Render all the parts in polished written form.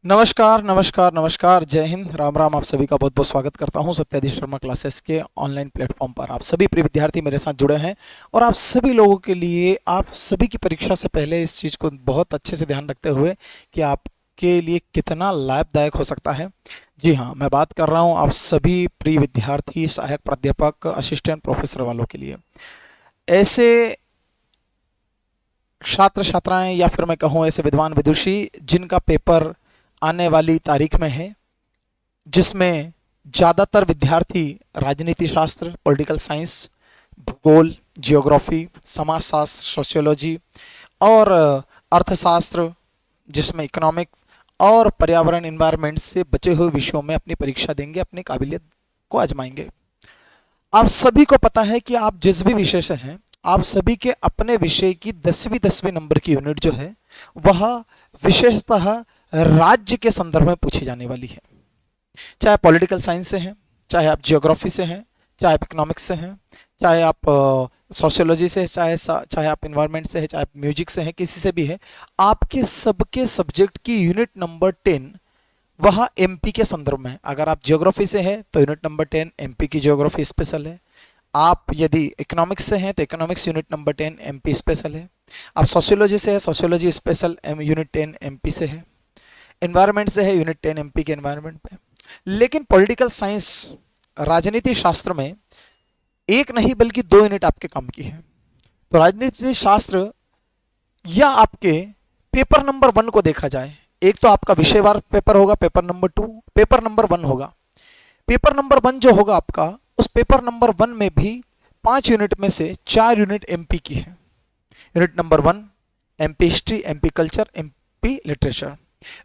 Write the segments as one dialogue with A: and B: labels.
A: नमस्कार नमस्कार नमस्कार, जय हिंद, राम राम। आप सभी का बहुत बहुत स्वागत करता हूं सत्याधीश शर्मा क्लासेस के ऑनलाइन प्लेटफॉर्म पर। आप सभी प्रिय विद्यार्थी मेरे साथ जुड़े हैं और आप सभी लोगों के लिए, आप सभी की परीक्षा से पहले इस चीज़ को बहुत अच्छे से ध्यान रखते हुए कि आपके लिए कितना लाभदायक हो सकता है। जी हाँ, मैं बात कर रहा हूँ आप सभी प्रिय विद्यार्थी, सहायक प्राध्यापक, असिस्टेंट प्रोफेसर वालों के लिए। ऐसे छात्र छात्राएं या फिर मैं कहूँ ऐसे विद्वान विदुषी जिनका पेपर आने वाली तारीख में है, जिसमें ज़्यादातर विद्यार्थी राजनीति शास्त्र, पॉलिटिकल साइंस, भूगोल, जियोग्राफी, समाजशास्त्र, सोशियोलॉजी और अर्थशास्त्र, जिसमें इकोनॉमिक्स और पर्यावरण इन्वायरमेंट से बचे हुए विषयों में अपनी परीक्षा देंगे, अपनी काबिलियत को आजमाएंगे। आप सभी को पता है कि आप जिस भी विषय से हैं, आप सभी के अपने विषय की 10वीं नंबर की यूनिट जो है वह विशेषतः राज्य के संदर्भ में पूछी जाने वाली है। चाहे पॉलिटिकल साइंस से हैं, चाहे आप जियोग्राफी से हैं, चाहे आप इकोनॉमिक्स से हैं, चाहे आप सोशियोलॉजी से, चाहे आप इन्वायरमेंट से है, चाहे आप म्यूजिक से हैं, किसी से भी है, आपके सबके सब्जेक्ट की यूनिट नंबर 10 वह एमपी के संदर्भ में है। अगर आप जियोग्राफी से हैं तो यूनिट नंबर 10 एमपी की जियोग्राफी स्पेशल है। आप यदि इकोनॉमिक्स से हैं तो economics unit number 10 MP special है। आप सोशियोलॉजी से है, सोशियोलॉजी स्पेशल यूनिट 10 एमपी से है। एनवायरनमेंट से है, यूनिट 10 एमपी के एनवायरनमेंट पे। लेकिन पॉलिटिकल साइंस, राजनीति शास्त्र में एक नहीं बल्कि 2 यूनिट आपके काम की है। तो राजनीति शास्त्र या आपके पेपर नंबर 1 को देखा जाए, एक तो आपका विषयवार पेपर होगा, पेपर नंबर 2, पेपर नंबर 1 होगा। पेपर नंबर 1 जो होगा आपका, उस पेपर नंबर 1 में भी 5 यूनिट में से 4 यूनिट एमपी की है। Unit number 1 MP history, MP culture, MP literature.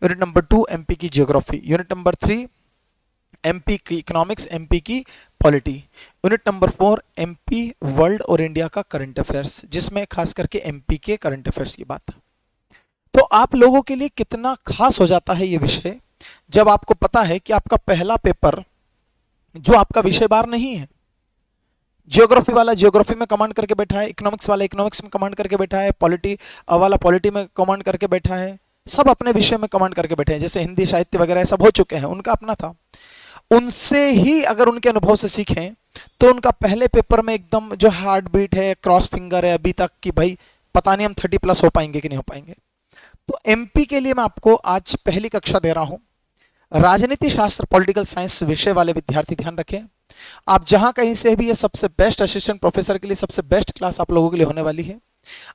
A: Unit number 2 MP की जियोग्राफी। यूनिट नंबर 3 एमपी की इकोनॉमिक्स, एमपी की polity. Unit number 4 MP world और इंडिया का करंट अफेयर्स, जिसमें खास करके एमपी के करंट अफेयर्स की बात। तो आप लोगों के लिए कितना खास हो जाता है ये विषय जब आपको पता है कि आपका पहला पेपर जो आपका विषय बार नहीं है, जियोग्राफी वाला जियोग्राफी में कमांड करके बैठा है, इकोनॉमिक्स वाला इकोनॉमिक्स में कमांड करके बैठा है, पॉलिटी वाला पॉलिटी में कमांड करके बैठा है, सब अपने विषय में कमांड करके बैठे हैं। जैसे हिंदी साहित्य वगैरह सब हो चुके हैं, उनका अपना था। उनसे ही अगर उनके अनुभव से सीखें तो उनका पहले पेपर में एकदम जो हार्ट बीट है, क्रॉस फिंगर है अभी तक कि भाई पता नहीं हम 30+ हो पाएंगे कि नहीं हो पाएंगे। तो एमपी के लिए मैं आपको आज पहली कक्षा दे रहा हूं। राजनीति शास्त्र, पॉलिटिकल साइंस विषय वाले विद्यार्थी ध्यान रखें, आप जहां कहीं से भी, ये सबसे बेस्ट असिस्टेंट प्रोफेसर के लिए सबसे बेस्ट क्लास आप लोगों के लिए होने वाली है।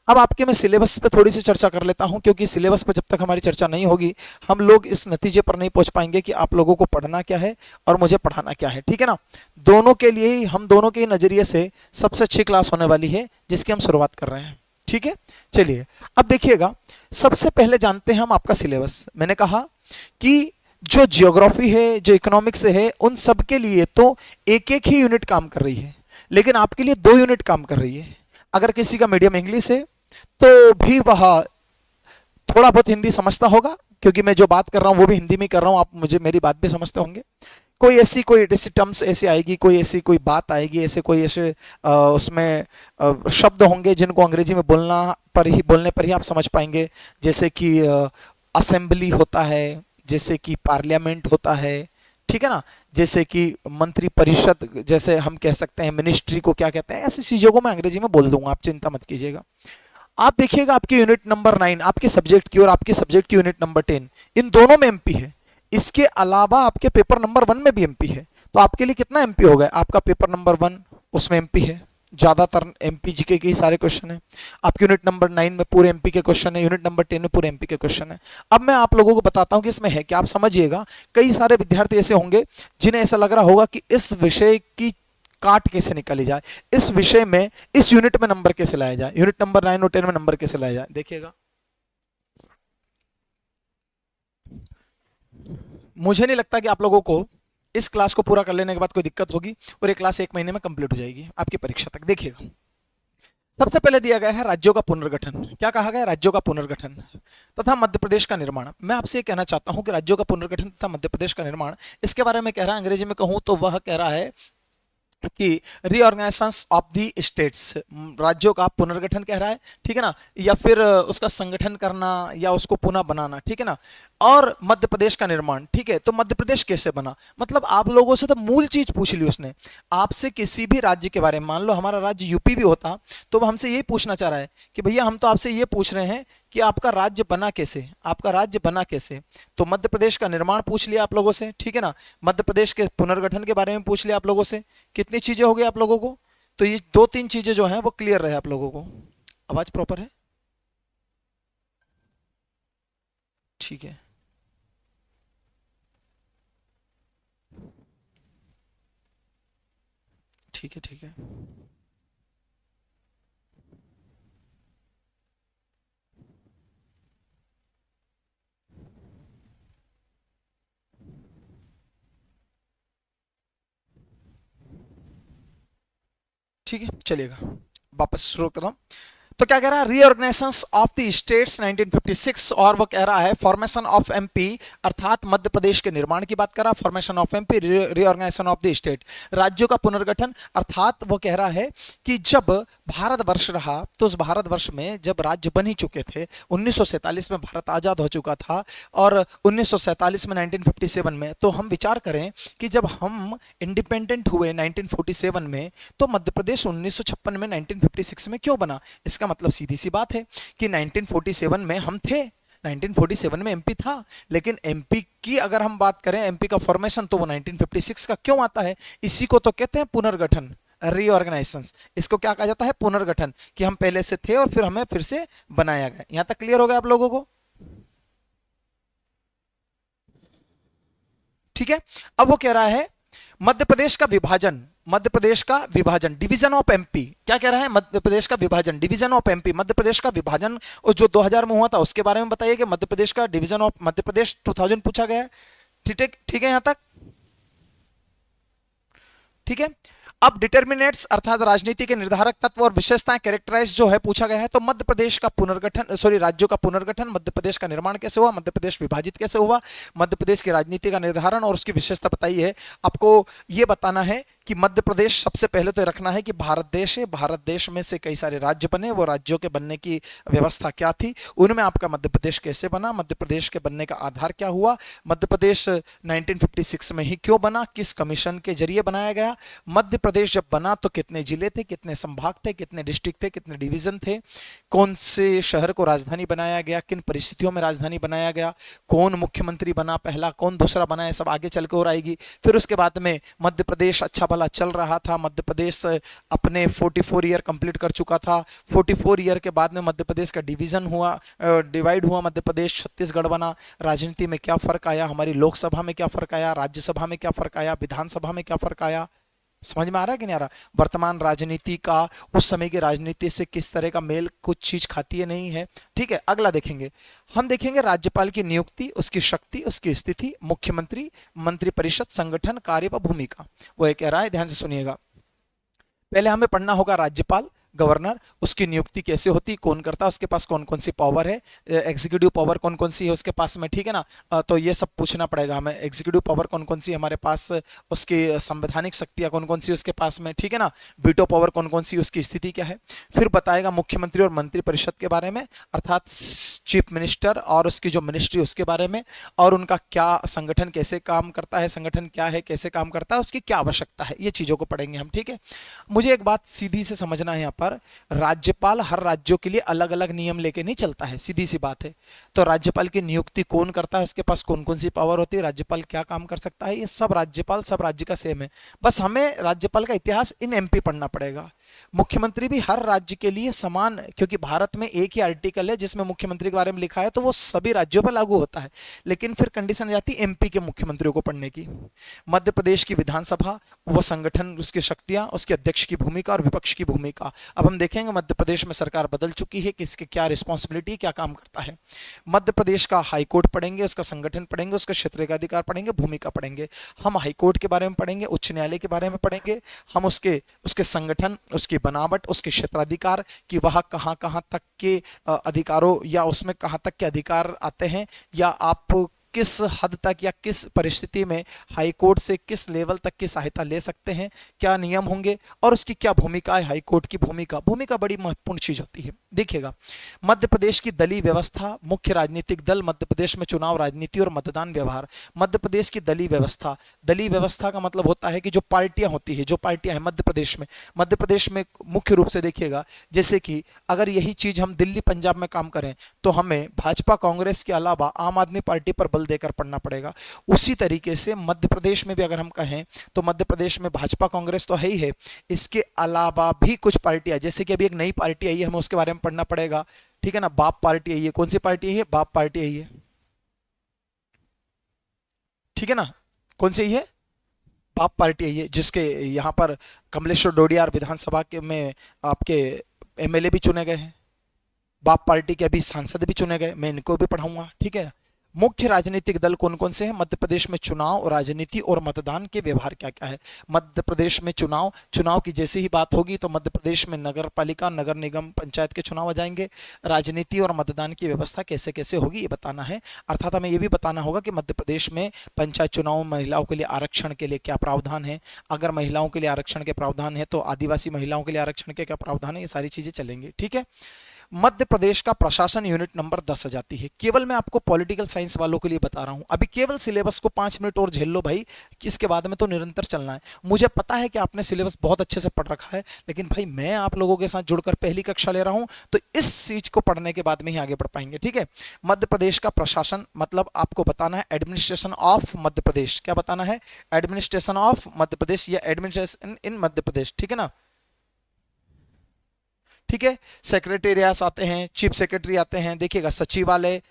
A: अब आपके मैं सिलेबस पे थोड़ी सी चर्चा कर लेता हूं, क्योंकि सिलेबस पे जब तक हमारी चर्चा नहीं होगी हम लोग इस नतीजे पर नहीं पहुंच पाएंगे कि आप लोगों को पढ़ना क्या है और मुझे पढ़ाना क्या है। ठीक है ना? दोनों के लिए ही, हम दोनों के नजरिए से सबसे अच्छी क्लास होने वाली है जिसकी हम शुरुआत कर रहे हैं। ठीक है, चलिए अब देखिएगा। सबसे पहले जानते हैं हम आपका सिलेबस। मैंने कहा कि जो जियोग्राफी है, जो इकोनॉमिक्स है, उन सब के लिए तो एक एक ही यूनिट काम कर रही है, लेकिन आपके लिए 2 यूनिट काम कर रही है। अगर किसी का मीडियम इंग्लिश है तो भी वह थोड़ा बहुत हिंदी समझता होगा, क्योंकि मैं जो बात कर रहा हूं वो भी हिंदी में कर रहा हूं, आप मुझे मेरी बात भी समझते होंगे। कोई ऐसी टर्म्स ऐसी आएगी, कोई बात आएगी, ऐसे उसमें शब्द होंगे जिनको अंग्रेजी में बोलने पर ही आप समझ पाएंगे। जैसे कि असेंबली होता है, जैसे कि पार्लियामेंट होता है, ठीक है ना, जैसे कि मंत्री परिषद, जैसे हम कह सकते हैं मिनिस्ट्री को क्या कहते हैं, ऐसी चीजों को मैं अंग्रेजी में बोल दूंगा, आप चिंता मत कीजिएगा। आप देखिएगा आपकी यूनिट नंबर 9 आपके सब्जेक्ट की और आपके सब्जेक्ट की यूनिट नंबर 10, इन दोनों में एमपी है। इसके अलावा आपके पेपर नंबर 1 में भी एमपी है। तो आपके लिए कितना एमपी हो गया? आपका पेपर नंबर 1 उसमें एमपी है, ज्यादातर एमपी जीके के ही सारे क्वेश्चन है। आपकी यूनिट नंबर 9 में पूरे एमपी के क्वेश्चन है, यूनिट नंबर 10 में पूरे एमपी के क्वेश्चन है। अब मैं आप लोगों को बताता हूं कि इसमें है क्या, आप समझिएगा। कई सारे विद्यार्थी ऐसे होंगे जिन्हें ऐसा लग रहा होगा कि इस विषय की काट कैसे निकाली जाए, इस विषय में इस यूनिट में नंबर कैसे लाया जाए, यूनिट नंबर 9 और 10 में नंबर कैसे लाया जाए। देखिएगा, मुझे नहीं लगता कि आप लोगों को इस क्लास को पूरा कर लेने के बाद कोई दिक्कत होगी और ये क्लास 1 महीने में कंप्लीट हो जाएगी आपकी परीक्षा तक। देखिएगा, सबसे पहले दिया गया है राज्यों का पुनर्गठन। क्या कहा गया? राज्यों का पुनर्गठन तथा मध्य प्रदेश का निर्माण। मैं आपसे ये कहना चाहता हूं कि राज्यों का पुनर्गठन तथा मध्य प्रदेश का निर्माण, इसके बारे में कह रहा है, अंग्रेजी में कहूं तो वह कह रहा है कि रीऑर्गेनाइजेशन ऑफ दी स्टेट्स, राज्यों का पुनर्गठन कह रहा है, ठीक है ना, या फिर उसका संगठन करना या उसको पुनः बनाना, ठीक है ना, और मध्य प्रदेश का निर्माण, ठीक है। तो मध्य प्रदेश कैसे बना, मतलब आप लोगों से तो मूल चीज पूछ ली उसने, आपसे किसी भी राज्य के बारे में, मान लो हमारा राज्य यूपी भी होता तो वो हमसे यही पूछना चाह रहा है कि भैया हम तो आपसे ये पूछ रहे हैं कि आपका राज्य बना कैसे, आपका राज्य बना कैसे। तो मध्य प्रदेश का निर्माण पूछ लिया आप लोगों से, ठीक है ना, मध्य प्रदेश के पुनर्गठन के बारे में पूछ लिया आप लोगों से। कितनी चीजें हो गई आप लोगों को, तो ये दो तीन चीजें जो हैं वो क्लियर रहे आप लोगों को। आवाज प्रॉपर है, ठीक है, ठीक है, ठीक है, ठीक है, चलिएगा, वापस शुरू करता हूं। तो क्या कह रहा है, रीऑर्गेनाइजेशन ऑफ द स्टेट्स 1956, और वो कह रहा है फॉर्मेशन ऑफ एमपी, अर्थात मध्य प्रदेश के निर्माण की बात कर रहा है, formation of MP, reorganisation of the state, राज्यों का पुनर्गठन, अर्थात वो कह रहा है कि जब भारतवर्ष रहा तो उस भारतवर्ष में जब राज्य बन ही चुके थे, 1947 में भारत आजाद हो चुका था, और 1947 में 1957 में, तो हम विचार करें कि जब हम इंडिपेंडेंट हुए 1947 में, तो मध्य प्रदेश 1956 में 1956 में क्यों बना। इसका मतलब सीधी सी बात है कि 1947 में हम थे, 1947 में एमपी था, लेकिन एमपी की अगर हम बात करें, एमपी का फॉर्मेशन तो वो 1956 का क्यों आता है। इसी को तो कहते हैं पुनर्गठन, रीऑर्गेनाइजेशन। इसको क्या कहा जाता है, पुनर्गठन, कि हम पहले से थे और फिर हमें फिर से बनाया गया। यहां तक क्लियर हो गया आप लोगों को, ठीक है। अब वो कह रहा है मध्य प्रदेश का विभाजन, मध्य प्रदेश का विभाजन, डिवीजन ऑफ एमपी, क्या कह रहा है, मध्य प्रदेश का विभाजन, division of MP, Madhya Pradesh का विभाजन, और जो 2000 में हुआ था उसके बारे में बताइए कि मध्य प्रदेश का डिवीजन ऑफ मध्य प्रदेश 2000 पूछा गया है, ठीक है, ठीक है, यहां तक ठीक है। अब डिटर्मिनेट्स अर्थात राजनीति के निर्धारक तत्व और विशेषताएं, कैरेक्टराइज जो है पूछा गया है, तो मध्य प्रदेश का पुनर्गठन, सॉरी, राज्यों का पुनर्गठन, मध्य प्रदेश का निर्माण कैसे हुआ, मध्य प्रदेश विभाजित कैसे हुआ, मध्य प्रदेश की राजनीति का निर्धारण और उसकी विशेषता बताइए है। आपको यह बताना है कि मध्य प्रदेश सबसे पहले तो रखना है कि भारत देश है, भारत देश में से कई सारे राज्य बने, वो राज्यों के बनने की व्यवस्था क्या थी, उनमें आपका मध्य प्रदेश कैसे बना, मध्य प्रदेश के बनने का आधार क्या हुआ, मध्य प्रदेश 1956 में ही क्यों बना, किस कमीशन के जरिए बनाया गया, मध्य प्रदेश जब बना तो कितने जिले थे, कितने संभाग थे, कितने डिस्ट्रिक्ट थे, कितने डिवीजन थे, कौन से शहर को राजधानी बनाया गया, किन परिस्थितियों में राजधानी बनाया गया, कौन मुख्यमंत्री बना पहला, कौन दूसरा बना, है सब आगे चल के और आएगी। फिर उसके बाद में मध्य प्रदेश अच्छा भला चल रहा था, मध्य प्रदेश अपने 44 ईयर कंप्लीट कर चुका था, 44 ईयर के बाद में मध्य प्रदेश का डिवीजन हुआ, डिवाइड हुआ मध्य प्रदेश, छत्तीसगढ़ बना। राजनीति में क्या फर्क आया, हमारी लोकसभा में क्या फर्क आया, राज्यसभा में क्या फर्क आया, विधानसभा में क्या फर्क आया, समझ में आ रहा है कि नहीं आ रहा। वर्तमान राजनीति का उस समय की राजनीति से किस तरह का मेल कुछ चीज खाती है नहीं है, ठीक है। अगला देखेंगे, हम देखेंगे राज्यपाल की नियुक्ति, उसकी शक्ति, उसकी स्थिति, मुख्यमंत्री, मंत्रिपरिषद, संगठन, कार्य व भूमिका। वो ये कह रहा है, ध्यान से सुनिएगा, पहले हमें पढ़ना होगा राज्यपाल, गवर्नर, उसकी नियुक्ति कैसे होती, कौन करता है, उसके पास कौन कौन सी पावर है, एग्जीक्यूटिव पावर कौन कौन सी है उसके पास में, ठीक है ना। तो ये सब पूछना पड़ेगा हमें, एग्जीक्यूटिव पावर कौन कौन सी है हमारे पास, उसकी संवैधानिक शक्तियां कौन कौन सी उसके पास में, ठीक है ना, वीटो पावर कौन कौन सी, उसकी स्थिति क्या है। फिर बताएगा मुख्यमंत्री और मंत्रिपरिषद के बारे में, अर्थात चीफ मिनिस्टर और उसकी जो मिनिस्ट्री उसके बारे में, और उनका क्या संगठन कैसे काम करता है, संगठन क्या है, कैसे काम करता है, उसकी क्या आवश्यकता है, ये चीजों को पढ़ेंगे हम, ठीक है। मुझे एक बात सीधी से समझना है यहाँ पर, राज्यपाल हर राज्यों के लिए अलग अलग नियम लेके नहीं चलता है, सीधी सी बात है। तो राज्यपाल की नियुक्ति कौन करता है, उसके पास कौन कौन सी पावर होती है, राज्यपाल क्या काम कर सकता है, ये सब राज्यपाल सब राज्य का सेम है। बस हमें राज्यपाल का इतिहास इन एमपी पढ़ना पड़ेगा। मुख्यमंत्री भी हर राज्य के लिए समान, क्योंकि भारत में एक ही आर्टिकल है जिसमें मुख्यमंत्री के बारे में लिखा है, तो वो सभी राज्यों पर लागू होता है। लेकिन फिर कंडीशन आ जाती है एमपी के मुख्यमंत्रियों को पढ़ने की। मध्य प्रदेश की विधानसभा, वो संगठन, उसकी शक्तियां, उसके अध्यक्ष की भूमिका और विपक्ष की भूमिका। अब हम देखेंगे मध्य प्रदेश में सरकार बदल चुकी है, किसके क्या रिस्पॉन्सिबिलिटी, क्या काम करता है। मध्य प्रदेश का हाईकोर्ट पढ़ेंगे, उसका संगठन पढ़ेंगे, उसका क्षेत्र का अधिकार पढ़ेंगे, भूमिका पढ़ेंगे। हम हाईकोर्ट के बारे में पढ़ेंगे, उच्च न्यायालय के बारे में पढ़ेंगे, हम उसके उसके संगठन, उसकी बनावट, उसके क्षेत्राधिकार कि वह कहां कहां तक के अधिकारों या उसमें कहां तक के अधिकार आते हैं, या आप किस हद तक या किस परिस्थिति में हाई कोर्ट से किस लेवल तक की सहायता ले सकते हैं, क्या नियम होंगे और उसकी क्या भूमिका है। हाई कोर्ट की भूमिका बड़ी महत्वपूर्ण चीज होती है। देखिएगा, मध्य प्रदेश की दलीय व्यवस्था, मुख्य राजनीतिक दल, मध्य प्रदेश में चुनाव राजनीति और मतदान व्यवहार। मध्य प्रदेश की दलीय व्यवस्था का मतलब होता है कि जो पार्टियां होती है, जो पार्टियां हैं मध्य प्रदेश में मुख्य रूप से देखिएगा, जैसे कि अगर यही चीज हम दिल्ली पंजाब में काम करें तो हमें भाजपा कांग्रेस के अलावा आम आदमी पार्टी पर बल देकर पढ़ना पड़ेगा। उसी तरीके से मध्य प्रदेश में भी अगर हम कहें तो मध्य प्रदेश में भाजपा कांग्रेस तो है ही है, इसके अलावा भी कुछ पार्टियां, जैसे कि अभी एक नई पार्टी आई है, हमें उसके बारे में पढ़ना पड़ेगा, ठीक है ना। बाप पार्टी आई है। कौन सी पार्टी आई है? बाप पार्टी आई है, ठीक है ना। कौन सी आई है? बाप पार्टी आई है, जिसके यहाँ पर कमलेश्वर डोडियार विधानसभा के में आपके एमएलए भी चुने गए हैं। बाप पार्टी के अभी सांसद भी चुने गए, मैं इनको भी पढ़ाऊंगा, ठीक है। मुख्य राजनीतिक दल कौन कौन से हैं मध्य प्रदेश में? चुनाव, राजनीति और मतदान के व्यवहार क्या क्या है। मध्य प्रदेश में चुनाव की जैसे ही बात होगी तो मध्य प्रदेश में नगर पालिका, नगर निगम, पंचायत के चुनाव आ जाएंगे। राजनीति और मतदान की व्यवस्था कैसे कैसे होगी ये बताना है। अर्थात हमें ये भी बताना होगा कि मध्य प्रदेश में पंचायत चुनाव में महिलाओं के लिए आरक्षण के लिए क्या प्रावधान है। अगर महिलाओं के लिए आरक्षण के प्रावधान है तो आदिवासी महिलाओं के लिए आरक्षण के क्या प्रावधान है, ये सारी चीजें चलेंगी, ठीक है। मध्य प्रदेश का प्रशासन यूनिट नंबर 10 आ जाती है। केवल मैं आपको पॉलिटिकल साइंस वालों के लिए बता रहा हूं, अभी केवल सिलेबस को 5 मिनट और झेल लो भाई, इसके बाद में तो निरंतर चलना है। मुझे पता है कि आपने सिलेबस बहुत अच्छे से पढ़ रखा है, लेकिन भाई मैं आप लोगों के साथ जुड़कर पहली कक्षा ले रहा हूं, तो इस चीज को पढ़ने के बाद में ही आगे बढ़ पाएंगे, ठीक है। मध्य प्रदेश का प्रशासन मतलब आपको बताना है एडमिनिस्ट्रेशन ऑफ मध्य प्रदेश। क्या बताना है? एडमिनिस्ट्रेशन ऑफ मध्य प्रदेश या एडमिनिस्ट्रेशन इन मध्य प्रदेश, ठीक है ना, ठीक है। सेक्रेटेरियास आते हैं, चीफ सेक्रेटरी आते हैं, देखिएगा सचिवालय,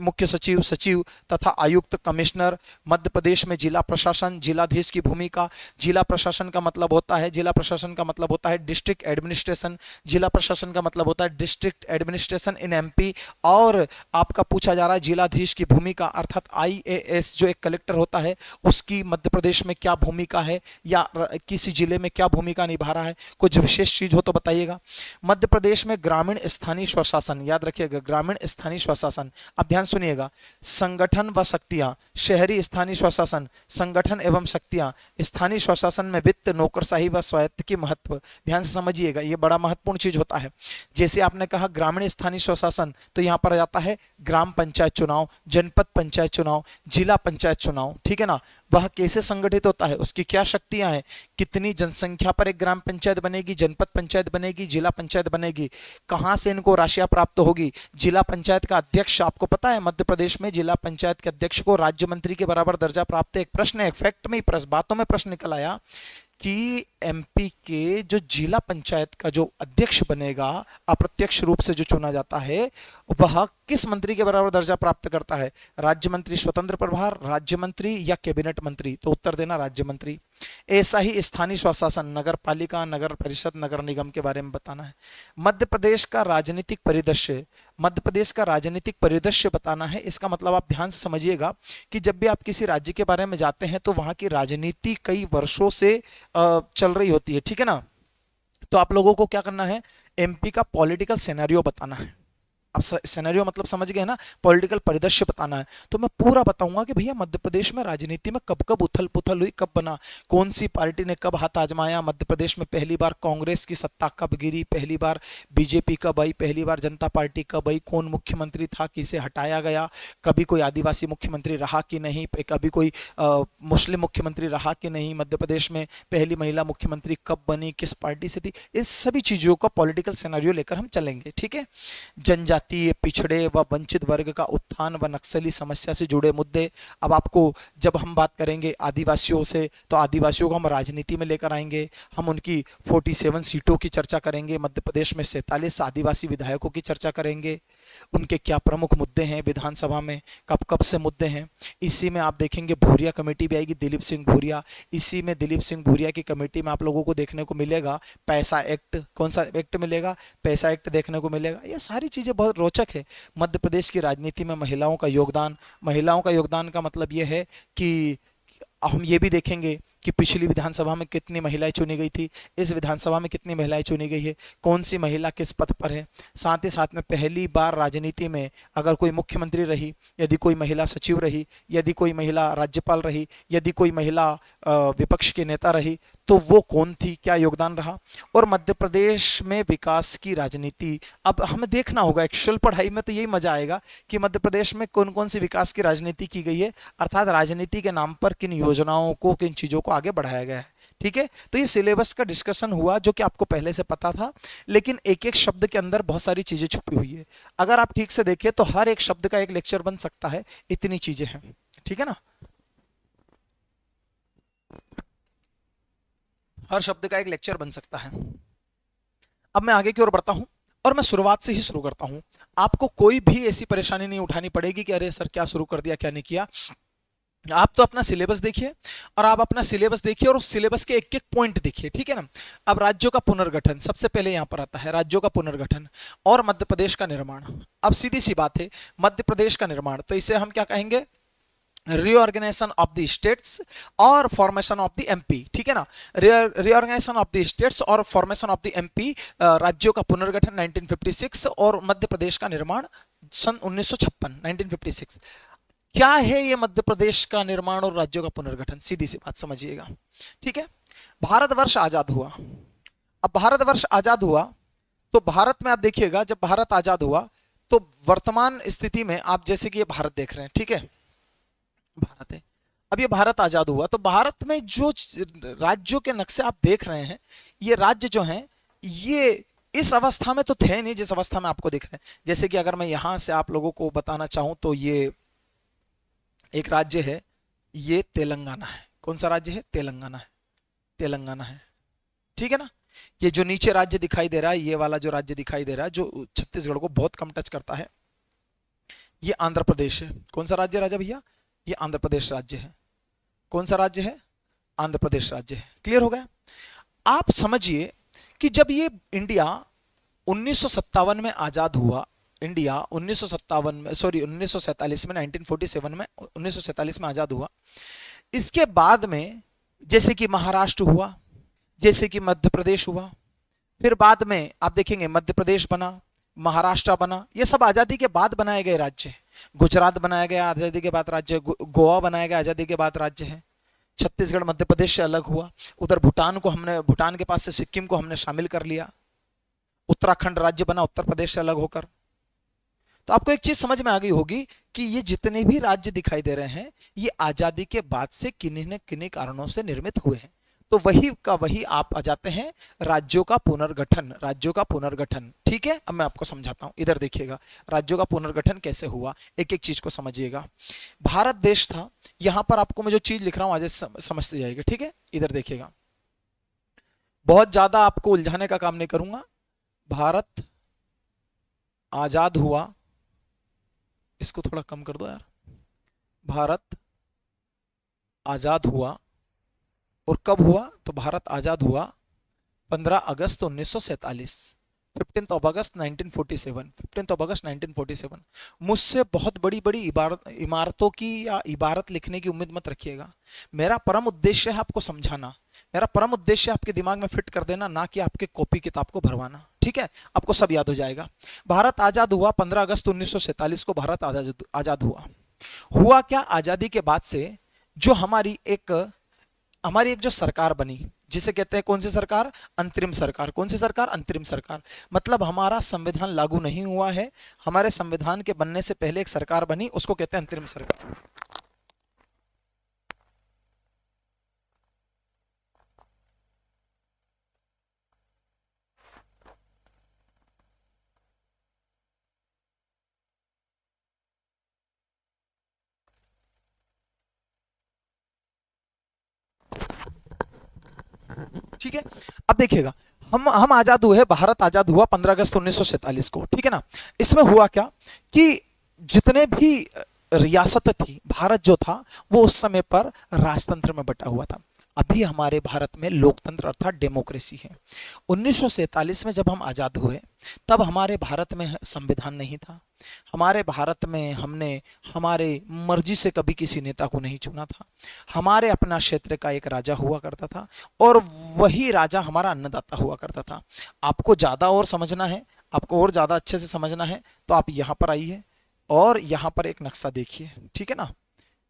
A: मुख्य सचिव, सचिव तथा आयुक्त, कमिश्नर। मध्य प्रदेश में जिला प्रशासन, जिलाधीश की भूमिका। जिला प्रशासन का मतलब होता है डिस्ट्रिक्ट एडमिनिस्ट्रेशन। जिला प्रशासन का मतलब होता है डिस्ट्रिक्ट एडमिनिस्ट्रेशन इन एमपी। और आपका पूछा जा रहा है जिलाधीश की भूमिका, अर्थात आईएएस जो एक कलेक्टर होता है उसकी मध्य प्रदेश में क्या भूमिका है, या किसी जिले में क्या भूमिका निभा रहा है, कुछ विशेष चीज हो तो बताइएगा। मध्य प्रदेश में ग्रामीण स्थानीय स्वशासन, याद रखिएगा ग्रामीण स्थानीय स्वशासन। अब ध्यान सुनिएगा, संगठन व शक्तियां, शहरी स्थानीय स्वशासन, संगठन एवं शक्तियां। स्थानीय स्वशासन में वित्त, नौकरशाही व स्वायत्त की महत्व, ध्यान से समझिएगा, ये बड़ा महत्वपूर्ण चीज होता है। जैसे आपने कहा ग्रामीण स्थानीय स्वशासन, तो यहां पर आ जाता है ग्राम पंचायत चुनाव, जनपद पंचायत चुनाव, जिला पंचायत चुनाव, ठीक है ना। वह कैसे संगठित होता है, उसकी क्या शक्तियां हैं, कितनी जनसंख्या पर एक ग्राम पंचायत बनेगी, जनपद पंचायत बनेगी, जिला पंचायत बनेगी, कहां से इनको राशियां प्राप्त होगी। जिला पंचायत का अध्यक्ष, आपको पता है मध्य प्रदेश में जिला पंचायत के अध्यक्ष को राज्य मंत्री के बराबर दर्जा प्राप्त है। एक प्रश्न है, फैक्ट में ही बातों में प्रश्न निकल आया कि एमपी के जो जिला पंचायत का जो अध्यक्ष बनेगा, अप्रत्यक्ष रूप से जो चुना जाता है, वह किस मंत्री के बराबर दर्जा प्राप्त करता है? राज्य मंत्री, स्वतंत्र प्रभार, राज्य मंत्री या कैबिनेट मंत्री? तो उत्तर देना राज्य मंत्री। ऐसा ही स्थानीय स्वशासन, नगर पालिका, नगर परिषद, नगर निगम के बारे में बताना है। मध्य प्रदेश का राजनीतिक परिदृश्य बताना है। इसका मतलब आप ध्यान से समझिएगा कि जब भी आप किसी राज्य के बारे में जाते हैं तो वहां की राजनीति कई वर्षों से चल रही होती है, ठीक है ना। तो आप लोगों को क्या करना है, एमपी का पॉलिटिकल सिनेरियो बताना है। अब सिनेरियो मतलब समझ गए ना, पॉलिटिकल परिदृश्य बताना है। तो मैं पूरा बताऊंगा कि भैया मध्य प्रदेश में राजनीति में कब कब उथल पुथल हुई, कब बना, कौन सी पार्टी ने कब हाथ आजमाया, मध्य प्रदेश में पहली बार कांग्रेस की सत्ता कब गिरी, पहली बार बीजेपी कब आई, पहली बार जनता पार्टी कब आई, कौन मुख्यमंत्री था, किसे हटाया गया, कभी कोई आदिवासी मुख्यमंत्री रहा कि नहीं, कभी कोई मुस्लिम मुख्यमंत्री रहा कि नहीं, मध्य प्रदेश में पहली महिला मुख्यमंत्री कब बनी, किस पार्टी से थी, इस सभी चीजों का पॉलिटिकल सिनेरियो लेकर हम चलेंगे, ठीक है। जनजातीय, पिछड़े व वंचित वर्ग का उत्थान व नक्सली समस्या से जुड़े मुद्दे। अब आपको जब हम बात करेंगे आदिवासियों से, तो आदिवासियों को हम राजनीति में लेकर आएंगे। हम उनकी 47 सीटों की चर्चा करेंगे, मध्य प्रदेश में 47 आदिवासी विधायकों की चर्चा करेंगे, उनके क्या प्रमुख मुद्दे हैं विधानसभा में, कब कब से मुद्दे हैं। इसी में आप देखेंगे भूरिया कमेटी भी आएगी, दिलीप सिंह भूरिया। इसी में दिलीप सिंह भूरिया की कमेटी में आप लोगों को देखने को मिलेगा पैसा एक्ट। कौन सा एक्ट मिलेगा? पैसा एक्ट देखने को मिलेगा। ये सारी चीजें बहुत रोचक है। मध्य प्रदेश की राजनीति में महिलाओं का योगदान का मतलब यह है कि हम ये भी देखेंगे कि पिछली विधानसभा में कितनी महिलाएं चुनी गई थी, इस विधानसभा में कितनी महिलाएं चुनी गई है, कौन सी महिला किस पद पर है। साथ ही साथ में पहली बार राजनीति में अगर कोई मुख्यमंत्री रही, यदि कोई महिला सचिव रही, यदि कोई महिला राज्यपाल रही, यदि कोई महिला विपक्ष के नेता रही, तो वो कौन थी, क्या योगदान रहा। और मध्य प्रदेश में विकास की राजनीति, अब हमें देखना होगा, एक्चुअल पढ़ाई में तो यही मजा आएगा कि मध्य प्रदेश में कौन कौन सी विकास की राजनीति की गई है, अर्थात राजनीति के नाम पर किन योजनाओं को, किन चीजों को आगे बढ़ाया गया है। ठीक है, तो ये सिलेबस का डिस्कशन हुआ जो कि आपको पहले से पता था, लेकिन एक एक शब्द के अंदर बहुत सारी चीजें छुपी हुई है। अगर आप ठीक से देखिए तो हर एक शब्द का एक लेक्चर बन सकता है, इतनी चीजें हैं। ठीक है ना, हर शब्द का एक लेक्चर बन सकता है। अब मैं आगे की ओर बढ़ता हूं और मैं शुरुआत से ही शुरू करता हूं। आपको कोई भी ऐसी परेशानी नहीं उठानी पड़ेगी कि अरे सर क्या शुरू कर दिया, क्या नहीं किया। आप तो अपना सिलेबस देखिए, और आप अपना सिलेबस देखिए और उस सिलेबस के एक एक पॉइंट देखिए। ठीक है ना। अब राज्यों का पुनर्गठन सबसे पहले यहां पर आता है, राज्यों का पुनर्गठन और मध्य प्रदेश का निर्माण। अब सीधी सी बात है, मध्य प्रदेश का निर्माण, तो इसे हम क्या कहेंगे, रिऑर्गेनाइजेशन ऑफ द स्टेट्स और फॉर्मेशन ऑफ द एमपी। ठीक है ना, रिऑर्गेनाइजेशन ऑफ द स्टेट्स और फॉर्मेशन ऑफ द एमपी, राज्यों का पुनर्गठन 1956 और मध्य प्रदेश का निर्माण सन 1956, 1956। क्या है ये मध्य प्रदेश का निर्माण और राज्यों का पुनर्गठन, सीधी सी बात समझिएगा। ठीक है, भारतवर्ष आजाद हुआ। अब भारतवर्ष आजाद हुआ तो भारत में आप देखिएगा, जब भारत आजाद हुआ तो वर्तमान स्थिति में आप जैसे कि ये भारत देख रहे हैं, ठीक है, भारत है। अब ये भारत आजाद हुआ तो भारत में जो राज्यों के नक्शे आप देख रहे हैं, ये राज्य जो हैं ये इस अवस्था में तो थे नहीं जिस अवस्था में आपको दिख रहे हैं। जैसे कि अगर मैं यहां से आप लोगों को बताना चाहूं तो ये एक राज्य है, ये तेलंगाना है। कौन सा राज्य है, तेलंगाना है, तेलंगाना है। ठीक है ना। ये जो नीचे राज्य दिखाई दे रहा है, ये वाला जो राज्य दिखाई दे रहा है जो छत्तीसगढ़ को बहुत कम टच करता है, ये आंध्र प्रदेश है। कौन सा राज्य राजा भैया, ये आंध्र प्रदेश राज्य है। कौन सा राज्य है, आंध्र प्रदेश राज्य है। क्लियर हो गया। आप समझिए कि जब ये इंडिया 1957 में आजाद हुआ, इंडिया 1957 में, सॉरी 1947 में, 1947 में, 1947 में आजाद हुआ। इसके बाद में जैसे कि महाराष्ट्र हुआ, जैसे कि मध्य प्रदेश हुआ, फिर बाद में आप देखेंगे मध्य प्रदेश बना, महाराष्ट्र बना, ये सब आजादी के बाद बनाए गए राज्य हैं। गुजरात बनाया गया आजादी के बाद राज्य, गोवा बनाया गया आजादी के बाद राज्य है। छत्तीसगढ़ मध्य प्रदेश से अलग हुआ, उधर भूटान को हमने, भूटान के पास से सिक्किम को हमने शामिल कर लिया। उत्तराखंड राज्य बना उत्तर प्रदेश से अलग होकर। तो आपको एक चीज समझ में आ गई होगी कि ये जितने भी राज्य दिखाई दे रहे हैं ये आजादी के बाद से किन्हीं न किन्हीं कारणों से निर्मित हुए हैं। तो वही का वही आप आ जाते हैं राज्यों का पुनर्गठन, राज्यों का पुनर्गठन। ठीक है, अब मैं आपको समझाता हूं, इधर देखिएगा राज्यों का पुनर्गठन कैसे हुआ, एक एक चीज को समझिएगा। भारत देश था, यहां पर आपको मैं जो चीज लिख रहा हूं आज समझते जाएगा। ठीक है, इधर देखिएगा, बहुत ज्यादा आपको उलझाने का काम नहीं करूंगा। भारत आजाद हुआ, इसको थोड़ा कम कर दो यार। भारत आजाद हुआ, और कब हुआ, तो भारत आजाद हुआ 15 अगस्त 1947, 15th of August 1947, 15th of August 1947। मुझसे बहुत बड़ी बड़ी इमारतों की या इबारत लिखने की उम्मीद मत रखिएगा। मेरा परम उद्देश्य है आपको समझाना, मेरा परम उद्देश्य है आपके दिमाग में फिट कर देना, ना कि आपके कॉपी किताब को भरवाना। ठीक है, आपको सब याद हो जाएगा। भारत आजाद हुआ 15 अगस्त 1947 को भारत आजाद हुआ क्या, आजादी के बाद से जो हमारी एक जो सरकार बनी, जिसे कहते हैं कौन सी सरकार, अंतरिम सरकार। कौन सी सरकार, अंतरिम सरकार। मतलब हमारा संविधान लागू नहीं हुआ है, हमारे संविधान के बनने से पहले एक सरकार बनी, उसको कहते हैं अंतरिम सरकार। ठीक है, अब देखिएगा, हम आजाद हुए, भारत आजाद हुआ 15 अगस्त 1947 को। ठीक है ना। इसमें हुआ क्या कि जितने भी रियासत थी, भारत जो था वो उस समय पर राजतंत्र में बटा हुआ था। अभी हमारे भारत में लोकतंत्र अर्थात डेमोक्रेसी है। 1947 में जब हम आज़ाद हुए तब हमारे भारत में संविधान नहीं था। हमारे भारत में हमने हमारे मर्जी से कभी किसी नेता को नहीं चुना था। हमारे अपना क्षेत्र का एक राजा हुआ करता था और वही राजा हमारा अन्नदाता हुआ करता था। आपको ज़्यादा और समझना है, आपको और ज़्यादा अच्छे से समझना है तो आप यहाँ पर आइए और यहाँ पर एक नक्शा देखिए, ठीक है ना।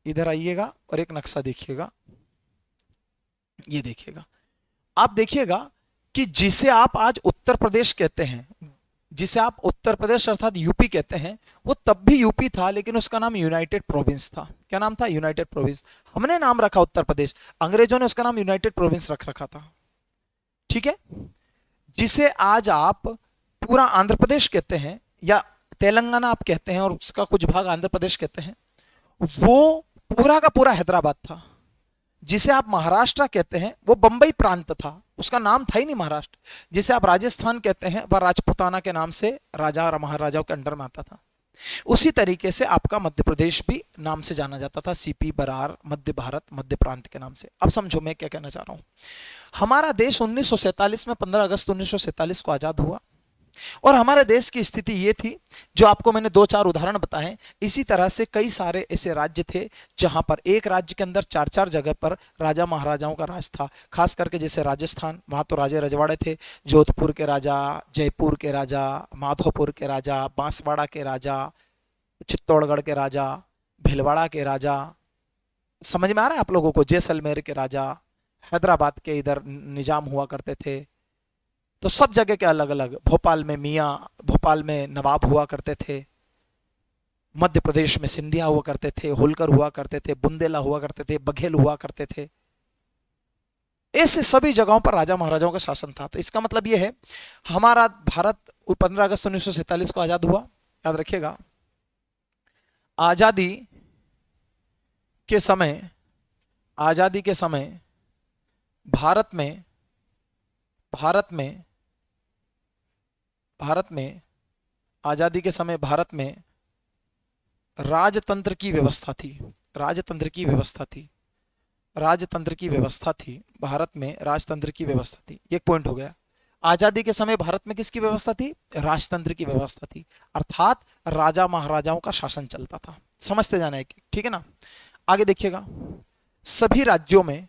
A: इधर आइएगा और एक नक्शा देखिएगा, ये देखिएगा। आप देखिएगा कि जिसे आप आज उत्तर प्रदेश कहते हैं, जिसे आप उत्तर प्रदेश अर्थात यूपी कहते हैं, वो तब भी यूपी था लेकिन उसका नाम यूनाइटेड प्रोविंस था। क्या नाम था? United province. हमने नाम रखा उत्तर प्रदेश, अंग्रेजों ने उसका नाम यूनाइटेड प्रोविंस रख रखा था, ठीक है। जिसे आज आप पूरा आंध्र प्रदेश कहते हैं या तेलंगाना आप कहते हैं और उसका कुछ भाग आंध्र प्रदेश कहते हैं, वो पूरा का पूरा हैदराबाद था। जिसे आप महाराष्ट्र कहते हैं वो बंबई प्रांत था, उसका नाम था ही नहीं महाराष्ट्र। जिसे आप राजस्थान कहते हैं वह राजपुताना के नाम से राजा और महाराजाओं के अंडर में आता था। उसी तरीके से आपका मध्य प्रदेश भी नाम से जाना जाता था, सीपी, बरार, मध्य भारत, मध्य प्रांत के नाम से। अब समझो मैं क्या कहना चाह रहा हूं। हमारा देश 1947 में 15 अगस्त 1947 को आजाद हुआ और हमारे देश की स्थिति ये थी, जो आपको मैंने 2-4 उदाहरण बताए। इसी तरह से कई सारे ऐसे राज्य थे जहां पर एक राज्य के अंदर 4-4 जगह पर राजा महाराजाओं का राज था। खास करके जैसे राजस्थान, वहां तो राजे रजवाड़े थे। जोधपुर के राजा, जयपुर के राजा, माधोपुर के राजा, बांसवाड़ा के राजा, चित्तौड़गढ़ के राजा, भीलवाड़ा के राजा, समझ में आ रहा है आप लोगों को? जैसलमेर के राजा, हैदराबाद के इधर निजाम हुआ करते थे। तो सब जगह के अलग अलग, भोपाल में मियाँ, भोपाल में नवाब हुआ करते थे, मध्य प्रदेश में सिंधिया हुआ करते थे, होलकर हुआ करते थे, बुंदेला हुआ करते थे, बघेल हुआ करते थे। ऐसे सभी जगहों पर राजा महाराजाओं का शासन था। तो इसका मतलब यह है, हमारा भारत 15 अगस्त 1947 को आजाद हुआ। याद रखिएगा, आजादी के समय, आजादी के समय भारत में आजादी के समय भारत में राजतंत्र की व्यवस्था थी। राजतंत्र की व्यवस्था थी, राजतंत्र की व्यवस्था थी भारत में, राजतंत्र की व्यवस्था थी। एक पॉइंट हो गया। आजादी के समय भारत में किसकी व्यवस्था थी? राजतंत्र की व्यवस्था थी, अर्थात राजा महाराजाओं का शासन चलता था। समझते जाना है, ठीक है ना। आगे देखिएगा, सभी राज्यों में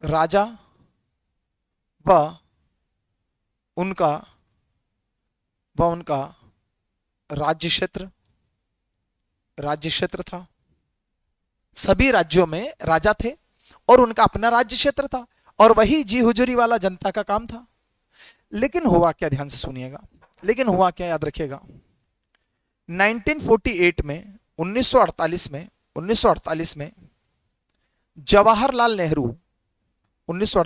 A: राजा व उनका राज्य क्षेत्र था। सभी राज्यों में राजा थे और उनका अपना राज्य क्षेत्र था और वही जी हुजूरी वाला जनता का काम था। लेकिन हुआ क्या? ध्यान से सुनिएगा। लेकिन हुआ क्या? याद रखिएगा, 1948 में 1948 में जवाहरलाल नेहरू और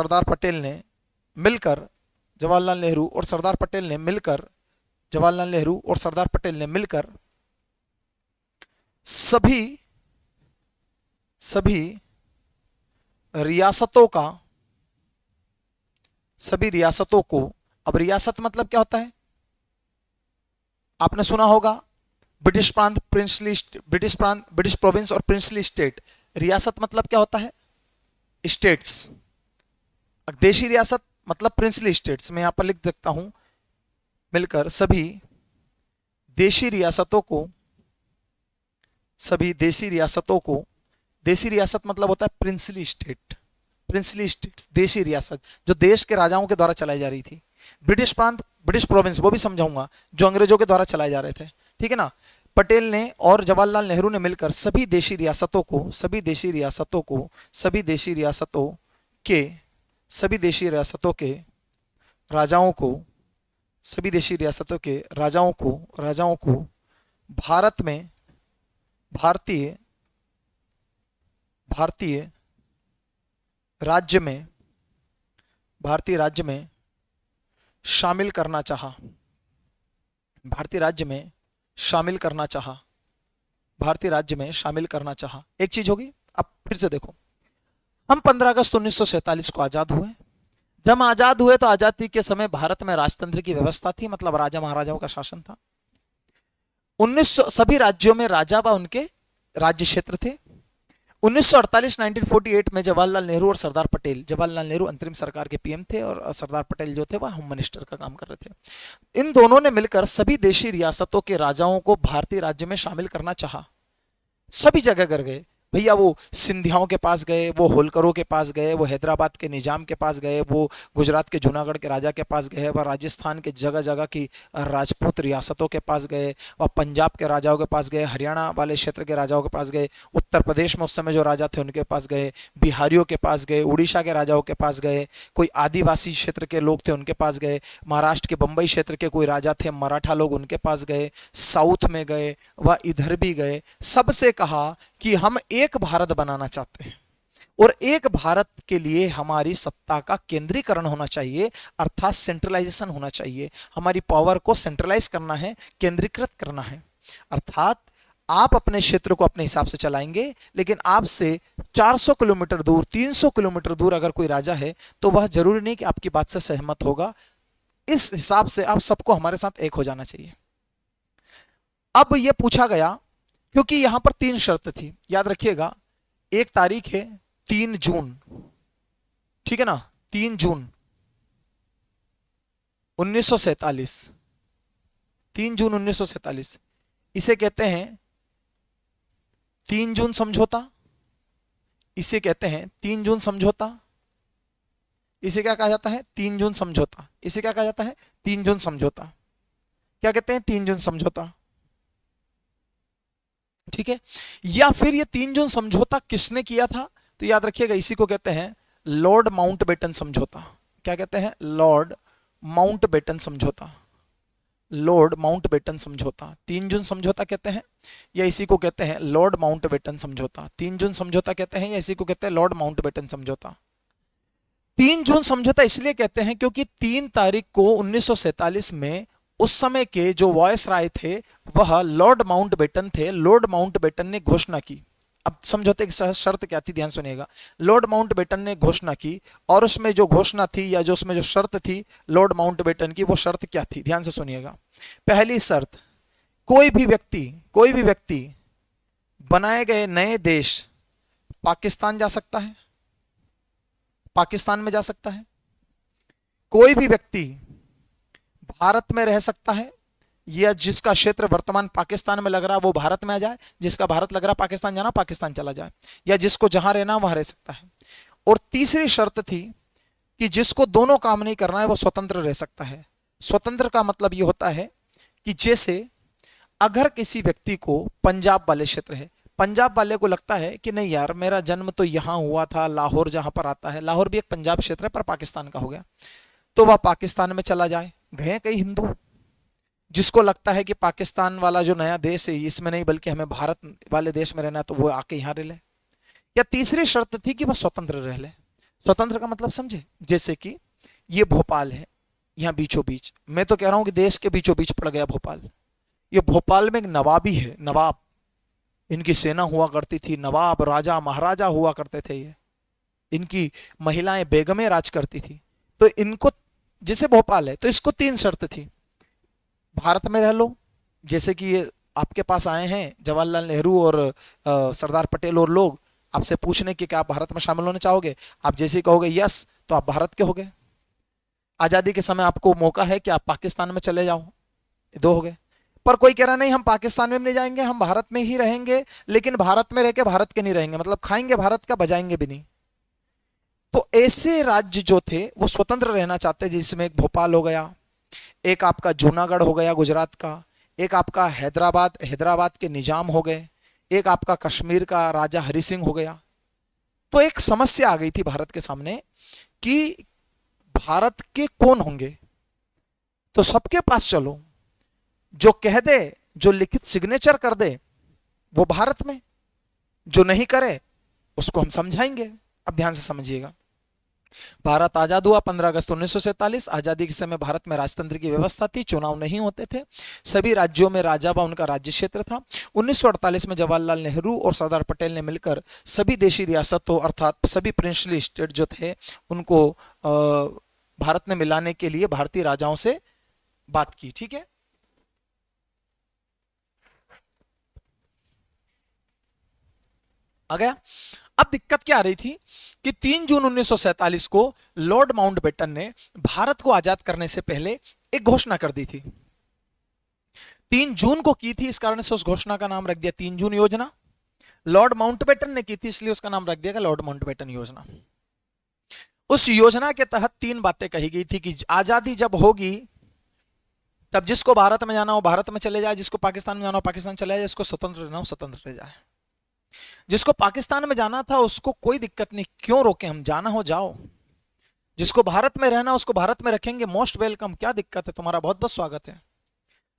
A: सरदार पटेल ने मिलकर जवाहरलाल नेहरू और सरदार पटेल ने मिलकर सभी रियासतों को, अब रियासत मतलब क्या होता है? आपने सुना होगा ब्रिटिश प्रांत, ब्रिटिश प्रोविंस और प्रिंसली स्टेट। रियासत मतलब क्या होता है? स्टेट्स। देशी रियासत मतलब प्रिंसली स्टेट्स। मैं यहां पर लिख सकता हूं, मिलकर सभी देशी रियासतों को, देशी रियासत मतलब होता है प्रिंसली स्टेट्स, देशी रियासत जो देश के राजाओं के द्वारा चलाई जा रही थी। ब्रिटिश प्रांत, ब्रिटिश प्रोविंस, वो भी समझाऊंगा, जो अंग्रेजों के द्वारा चलाए जा रहे थे, ठीक है ना। पटेल ने और जवाहरलाल नेहरू ने मिलकर सभी देशी रियासतों के राजाओं को भारत में भारतीय राज्य में शामिल करना चाहा। भारतीय राज्य में शामिल करना चाहा। एक चीज होगी। अब फिर से देखो, हम 15 अगस्त 1947 को आजाद हुए। जब हम आजाद हुए तो आजादी के समय भारत में राजतंत्र की व्यवस्था थी, मतलब राजा महाराजाओं का शासन था। 1900 सभी राज्यों में राजा व उनके राज्य क्षेत्र थे। 1948 1948 में जवाहरलाल नेहरू और सरदार पटेल, जवाहरलाल नेहरू अंतरिम सरकार के पीएम थे और सरदार पटेल जो थे वह होम मिनिस्टर का काम कर रहे थे। इन दोनों ने मिलकर सभी देशी रियासतों के राजाओं को भारतीय राज्य में शामिल करना चाहा। सभी जगह कर गए भैया, वो सिंधियाओं के पास गए, वो होलकरों के पास गए, वो हैदराबाद के निजाम के पास गए, वो गुजरात के जूनागढ़ के राजा के पास गए, वह राजस्थान के जगह जगह की राजपूत रियासतों के पास गए, वह पंजाब के राजाओं के पास गए, हरियाणा वाले क्षेत्र के राजाओं के पास गए, उत्तर प्रदेश में उस समय जो राजा थे उनके पास गए, बिहारियों के पास गए, उड़ीसा के राजाओं के पास गए, कोई आदिवासी क्षेत्र के लोग थे उनके पास गए, महाराष्ट्र के बंबई क्षेत्र के कोई राजा थे मराठा लोग उनके पास गए, साउथ में गए, वह इधर भी गए। सबसे कहा कि हम एक भारत बनाना चाहते हैं और एक भारत के लिए हमारी सत्ता का केंद्रीकरण होना चाहिए, अर्थात सेंट्रलाइजेशन होना चाहिए। हमारी पावर को सेंट्रलाइज करना है, केंद्रीकृत करना है। अर्थात आप अपने क्षेत्र को अपने हिसाब से चलाएंगे, लेकिन आपसे 400 किलोमीटर दूर, 300 किलोमीटर दूर अगर कोई राजा है तो वह जरूरी नहीं कि आपकी बात से सहमत होगा। इस हिसाब से आप सबको हमारे साथ एक हो जाना चाहिए। अब यह पूछा गया क्योंकि यहां पर 3 शर्त थी, याद रखिएगा। एक तारीख है 3 जून, ठीक है ना, 3 जून 1947, 3 जून 1947 इसे कहते हैं 3 जून समझौता, इसे कहते हैं 3 जून समझौता। इसे क्या कहा जाता है? 3 जून समझौता। इसे क्या कहा जाता है? 3 जून समझौता। क्या कहते हैं? 3 जून समझौता, ठीक है। या फिर ये 3 जून समझौता किसने किया था? तो याद रखिएगा, इसी को कहते हैं लॉर्ड माउंटबेटन समझौता। क्या कहते हैं? लॉर्ड माउंटबेटन समझौता। लॉर्ड माउंटबेटन समझौता 3 जून समझौता कहते हैं, या इसी को कहते हैं लॉर्ड माउंटबेटन समझौता। 3 जून समझौता कहते हैं या इसी को कहते हैं लॉर्ड माउंटबेटन समझौता। 3 जून समझौता इसलिए कहते हैं क्योंकि 3 तारीख को 1947 में उस समय के जो वॉयस राय थे वह लॉर्ड माउंटबेटन थे। लॉर्ड माउंटबेटन ने घोषणा की। अब समझौते की शर्त क्या थी, ध्यान सुनिएगा। लॉर्ड माउंटबेटन ने घोषणा की और उसमें जो घोषणा थी या जो उसमें जो शर्त थी लॉर्ड माउंटबेटन की, वो शर्त क्या थी? ध्यान से सुनिएगा। पहली शर्त, कोई भी व्यक्ति बनाए गए नए देश पाकिस्तान जा सकता है, पाकिस्तान में जा सकता है। कोई भी व्यक्ति भारत में रह सकता है, या जिसका क्षेत्र वर्तमान पाकिस्तान में लग रहा है वो भारत में आ जाए, जिसका भारत लग रहा पाकिस्तान जाना पाकिस्तान चला जाए, या जिसको जहां रहना वहां रह सकता है। और तीसरी शर्त थी कि जिसको दोनों काम नहीं करना है वो स्वतंत्र रह सकता है। स्वतंत्र का मतलब ये होता है कि जैसे अगर किसी व्यक्ति को पंजाब वाले क्षेत्र है, पंजाब वाले को लगता है कि नहीं यार मेरा जन्म तो यहां हुआ था, लाहौर जहां पर आता है, लाहौर भी एक पंजाब क्षेत्र है पर पाकिस्तान का हो गया, तो वह पाकिस्तान में चला जाए। गए कई हिंदू, जिसको लगता है कि पाकिस्तान वाला जो नया देश है इसमें नहीं बल्कि हमें भारत वाले देश में रहना है, तो वो आके यहां रह ले। या तीसरी शर्त थी कि वह स्वतंत्र रह ले। स्वतंत्र का मतलब समझे? जैसे कि ये भोपाल है, यहां बीचों बीच, मैं तो कह रहा हूं कि देश के बीचों बीच पड़ गया भोपाल। ये भोपाल में एक नवाबी है, नवाब, इनकी सेना हुआ करती थी, नवाब राजा महाराजा हुआ करते थे, ये इनकी महिलाएं बेगमें राज करती थी। तो इनको जैसे भोपाल है तो इसको 3 शर्त थी। भारत में रह लो, जैसे कि ये आपके पास आए हैं जवाहरलाल नेहरू और सरदार पटेल और लोग आपसे पूछने कि क्या आप भारत में शामिल होना चाहोगे, आप जैसे ही कहोगे यस तो आप भारत के हो गए। आजादी के समय आपको मौका है कि आप पाकिस्तान में चले जाओ, 2 हो गए। पर कोई कह रहा नहीं हम पाकिस्तान में नहीं जाएंगे, हम भारत में ही रहेंगे, लेकिन भारत में रह के भारत के नहीं रहेंगे, मतलब खाएंगे भारत का बजाएंगे भी नहीं। तो ऐसे राज्य जो थे वो स्वतंत्र रहना चाहते, जिसमें एक भोपाल हो गया, एक आपका जूनागढ़ हो गया गुजरात का, एक आपका हैदराबाद के निजाम हो गए, एक आपका कश्मीर का राजा हरि सिंह हो गया। तो एक समस्या आ गई थी भारत के सामने कि भारत के कौन होंगे। तो सबके पास चलो, जो कह दे, जो लिखित सिग्नेचर कर दे वो भारत में, जो नहीं करे उसको हम समझाएंगे। अब ध्यान से समझिएगा, भारत आजाद हुआ 15 अगस्त 1947। आजादी के समय भारत में राजतंत्र की व्यवस्था थी, चुनाव नहीं होते थे, सभी राज्यों में राजा व उनका राज्य क्षेत्र था। 1948 में जवाहरलाल नेहरू और सरदार पटेल ने मिलकर सभी देशी रियासतों अर्थात सभी प्रिंसली स्टेट जो थे उनको भारत में मिलाने के लिए भारतीय राजाओं से बात की। ठीक है, आ गया। अब दिक्कत क्या आ रही थी कि 3 जून 1947 को लॉर्ड माउंटबेटन ने भारत को आजाद करने से पहले एक घोषणा कर दी थी। 3 जून को की थी, इस कारण से उस घोषणा का नाम रख दिया 3 जून योजना। लॉर्ड माउंटबेटन ने की थी इसलिए उसका नाम रख दिया लॉर्ड माउंटबेटन योजना। उस योजना के तहत 3 बातें कही गई थी कि आजादी जब होगी तब जिसको भारत में जाना हो भारत में चले जाए, जिसको पाकिस्तान में जाना हो पाकिस्तान चले जाए, जिसको स्वतंत्र रहना हो स्वतंत्र रह जाए। जिसको पाकिस्तान में जाना था उसको कोई दिक्कत नहीं, क्यों रोके हम, जाना हो जाओ। जिसको भारत में रहना उसको भारत में रखेंगे, मोस्ट वेलकम, क्या दिक्कत है, तुम्हारा बहुत बहुत स्वागत है।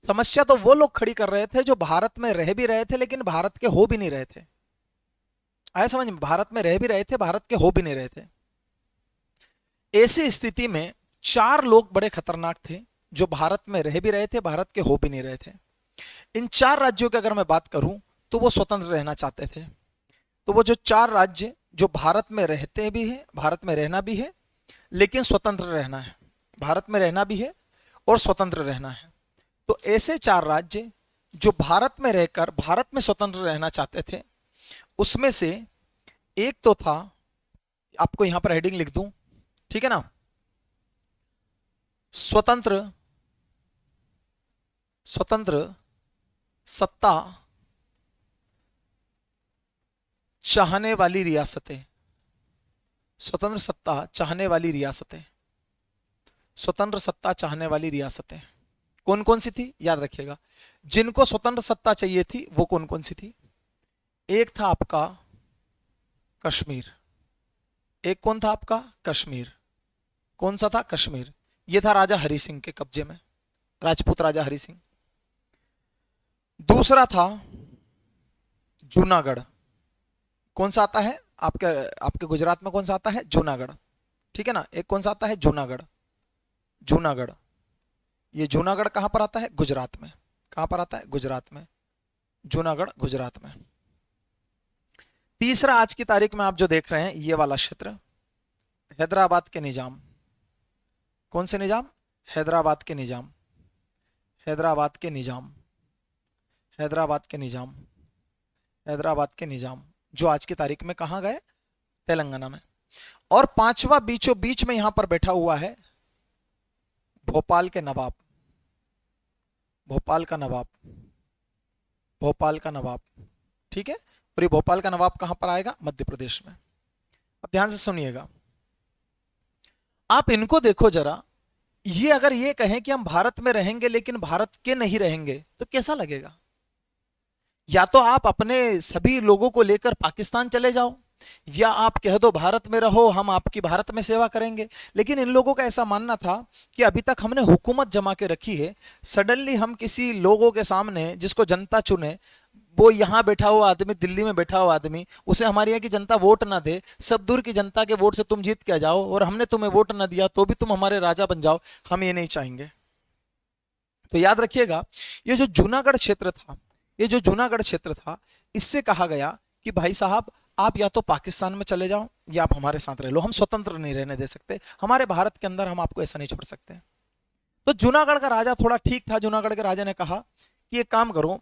A: समस्या तो वो लोग खड़ी कर रहे थे जो भारत में रह भी रहे थे लेकिन भारत के हो भी नहीं रहे थे। आया समझ में, भारत में रह भी रहे थे, भारत के हो भी नहीं रहे थे। ऐसी स्थिति में 4 लोग बड़े खतरनाक थे जो भारत में रह भी रहे थे, भारत के हो भी नहीं रहे थे। इन 4 राज्यों की अगर मैं बात करूं तो वो स्वतंत्र रहना चाहते थे। तो वो जो 4 राज्य जो भारत में रहते भी हैं, भारत में रहना भी है लेकिन स्वतंत्र रहना है, भारत में रहना भी है और स्वतंत्र रहना है। तो ऐसे 4 राज्य जो भारत में रहकर भारत में स्वतंत्र रहना चाहते थे, उसमें से एक तो था, आपको यहां पर हेडिंग लिख दूं, ठीक है ना, स्वतंत्र सत्ता चाहने वाली रियासतें। स्वतंत्र सत्ता चाहने वाली रियासतें, स्वतंत्र सत्ता चाहने वाली रियासतें कौन कौन सी थी, याद रखिएगा। जिनको स्वतंत्र सत्ता चाहिए थी वो कौन कौन सी थी। एक था आपका कश्मीर, एक कौन था आपका कश्मीर, कौन सा था कश्मीर, ये था राजा हरि सिंह के कब्जे में, राजपूत राजा हरि सिंह। दूसरा था जूनागढ़, कौन सा आता है आपके गुजरात में, कौन सा आता है, जूनागढ़, ठीक है ना। एक कौन सा आता है, जूनागढ़, जूनागढ़, ये जूनागढ़ कहां पर आता है, गुजरात में, कहां पर आता है, गुजरात में, जूनागढ़ गुजरात में। तीसरा आज की तारीख में आप जो देख रहे हैं ये वाला क्षेत्र, हैदराबाद के निजाम, कौन से निजाम, हैदराबाद के निजाम, हैदराबाद के निजाम, हैदराबाद के निजाम, हैदराबाद के निजाम, जो आज की तारीख में कहां गए, तेलंगाना में। और 5वां बीचों बीच में यहां पर बैठा हुआ है भोपाल के नवाब, भोपाल का नवाब, भोपाल का नवाब, ठीक है। और ये भोपाल का नवाब कहां पर आएगा, मध्य प्रदेश में। अब ध्यान से सुनिएगा, आप इनको देखो जरा, ये अगर ये कहें कि हम भारत में रहेंगे लेकिन भारत के नहीं रहेंगे तो कैसा लगेगा। या तो आप अपने सभी लोगों को लेकर पाकिस्तान चले जाओ, या आप कह दो भारत में रहो, हम आपकी भारत में सेवा करेंगे। लेकिन इन लोगों का ऐसा मानना था कि अभी तक हमने हुकूमत जमा के रखी है, सडनली हम किसी लोगों के सामने जिसको जनता चुने, वो यहाँ बैठा हुआ आदमी, दिल्ली में बैठा हुआ आदमी, उसे हमारे यहाँ की जनता वोट ना दे, सब दूर की जनता के वोट से तुम जीत के जाओ और हमने तुम्हें वोट ना दिया तो भी तुम हमारे राजा बन जाओ, हम ये नहीं चाहेंगे। तो याद रखिएगा, ये जो जूनागढ़ क्षेत्र था, ये जो जूनागढ़ क्षेत्र था, इससे कहा गया कि भाई साहब आप या तो पाकिस्तान में चले जाओ या आप हमारे साथ रह लो, हम स्वतंत्र नहीं रहने दे सकते, हमारे भारत के अंदर हम आपको ऐसा नहीं छोड़ सकते। तो जूनागढ़ का राजा थोड़ा ठीक था, जूनागढ़ के राजा ने कहा कि एक काम करो,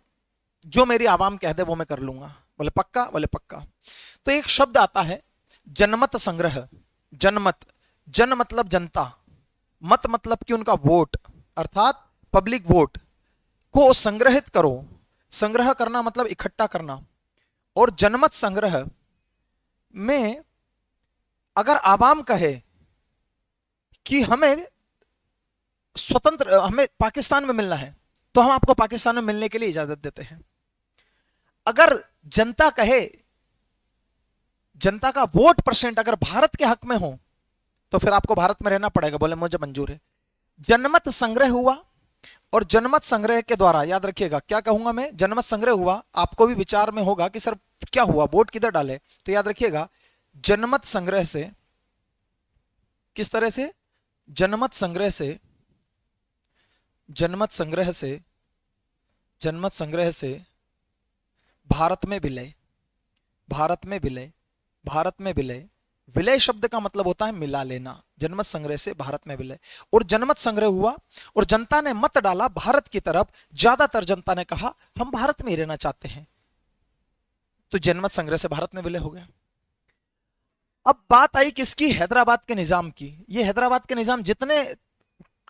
A: जो मेरी आवाम कह दे वो मैं कर लूंगा। बोले पक्का, बोले पक्का। तो एक शब्द आता है जनमत संग्रह, जनमत, जन मतलब जनता, मत मतलब कि उनका वोट, अर्थात पब्लिक वोट को संग्रहित करो। संग्रह करना मतलब इकट्ठा करना। और जनमत संग्रह में अगर आवाम कहे कि हमें स्वतंत्र, हमें पाकिस्तान में मिलना है, तो हम आपको पाकिस्तान में मिलने के लिए इजाजत देते हैं। अगर जनता कहे, जनता का वोट परसेंट अगर भारत के हक में हो तो फिर आपको भारत में रहना पड़ेगा। बोले मुझे मंजूर है। जनमत संग्रह हुआ, और जनमत संग्रह के द्वारा, याद रखिएगा क्या कहूंगा मैं, जनमत संग्रह हुआ। आपको भी विचार में होगा कि सर क्या हुआ, वोट किधर डाले, तो याद रखिएगा जनमत संग्रह से किस तरह से? जनमत संग्रह से, जनमत संग्रह से, जनमत संग्रह से भारत में विलय, भारत में विलय, भारत में विलय। विलय शब्द का मतलब होता है मिला लेना। जनमत संग्रह से भारत में विलय, और जनमत संग्रह हुआ और जनता ने मत डाला भारत की तरफ। ज्यादातर जनता ने कहा हम भारत में ही रहना चाहते हैं, तो जनमत संग्रह से भारत में विलय हो गया। अब बात आई किसकी? हैदराबाद के निजाम की। ये हैदराबाद के निजाम जितने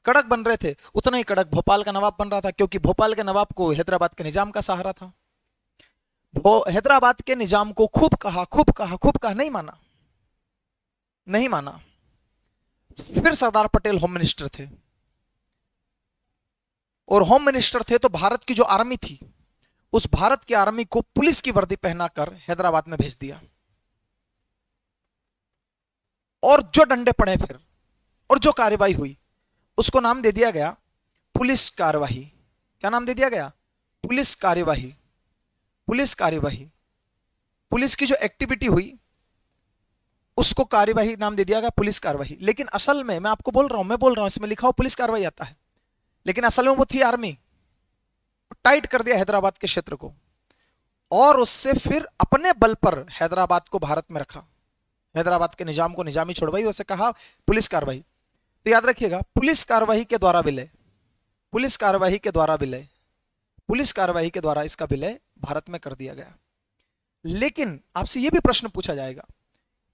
A: कड़क बन रहे थे उतना ही कड़क भोपाल का नवाब बन रहा था, क्योंकि भोपाल के नवाब को हैदराबाद के निजाम का सहारा था। हैदराबाद के निजाम को खूब कहा, खूब कहा, खूब कहा, नहीं माना, नहीं माना। फिर सरदार पटेल होम मिनिस्टर थे, और होम मिनिस्टर थे तो भारत की जो आर्मी थी, उस भारत की आर्मी को पुलिस की वर्दी पहनाकर हैदराबाद में भेज दिया। और जो डंडे पड़े फिर, और जो कार्रवाई हुई, उसको नाम दे दिया गया पुलिस कार्यवाही। क्या नाम दे दिया गया? पुलिस कार्यवाही। पुलिस कार्यवाही, पुलिस की जो एक्टिविटी हुई उसको कार्यवाही नाम दे दिया गया, पुलिस कार्यवाही। लेकिन असल में मैं आपको बोल रहा हूं, मैं बोल रहा हूं, इसमें लिखा हो पुलिस कार्यवाही आता है, लेकिन असल में वो थी आर्मी। टाइट कर दिया हैदराबाद के क्षेत्र को, और उससे फिर अपने बल पर हैदराबाद को भारत में रखा। हैदराबाद के निजाम को निजामी छोड़वाई, उसे कहा पुलिस कार्यवाही। तो याद रखिएगा, पुलिस कार्यवाही के द्वारा विलय, पुलिस कार्यवाही के द्वारा विलय, पुलिस कार्यवाही के द्वारा इसका विलय भारत में कर दिया गया। लेकिन आपसे यह भी प्रश्न पूछा जाएगा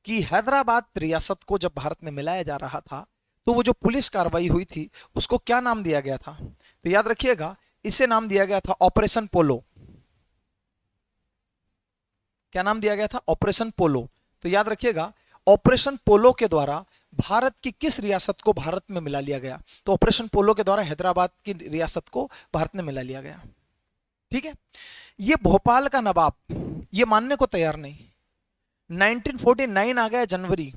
A: कि हैदराबाद रियासत को जब भारत में मिलाया जा रहा था, तो वो जो पुलिस कार्रवाई हुई थी उसको क्या नाम दिया गया था? तो याद रखिएगा, इसे नाम दिया गया था ऑपरेशन पोलो। क्या नाम दिया गया था? ऑपरेशन पोलो। तो याद रखिएगा, ऑपरेशन पोलो के द्वारा भारत की किस रियासत को भारत में मिला लिया गया? तो ऑपरेशन पोलो के द्वारा हैदराबाद की रियासत को भारत में मिला लिया गया। ठीक है। ये भोपाल का नवाब ये मानने को तैयार नहीं। 1949 आ गया जनवरी,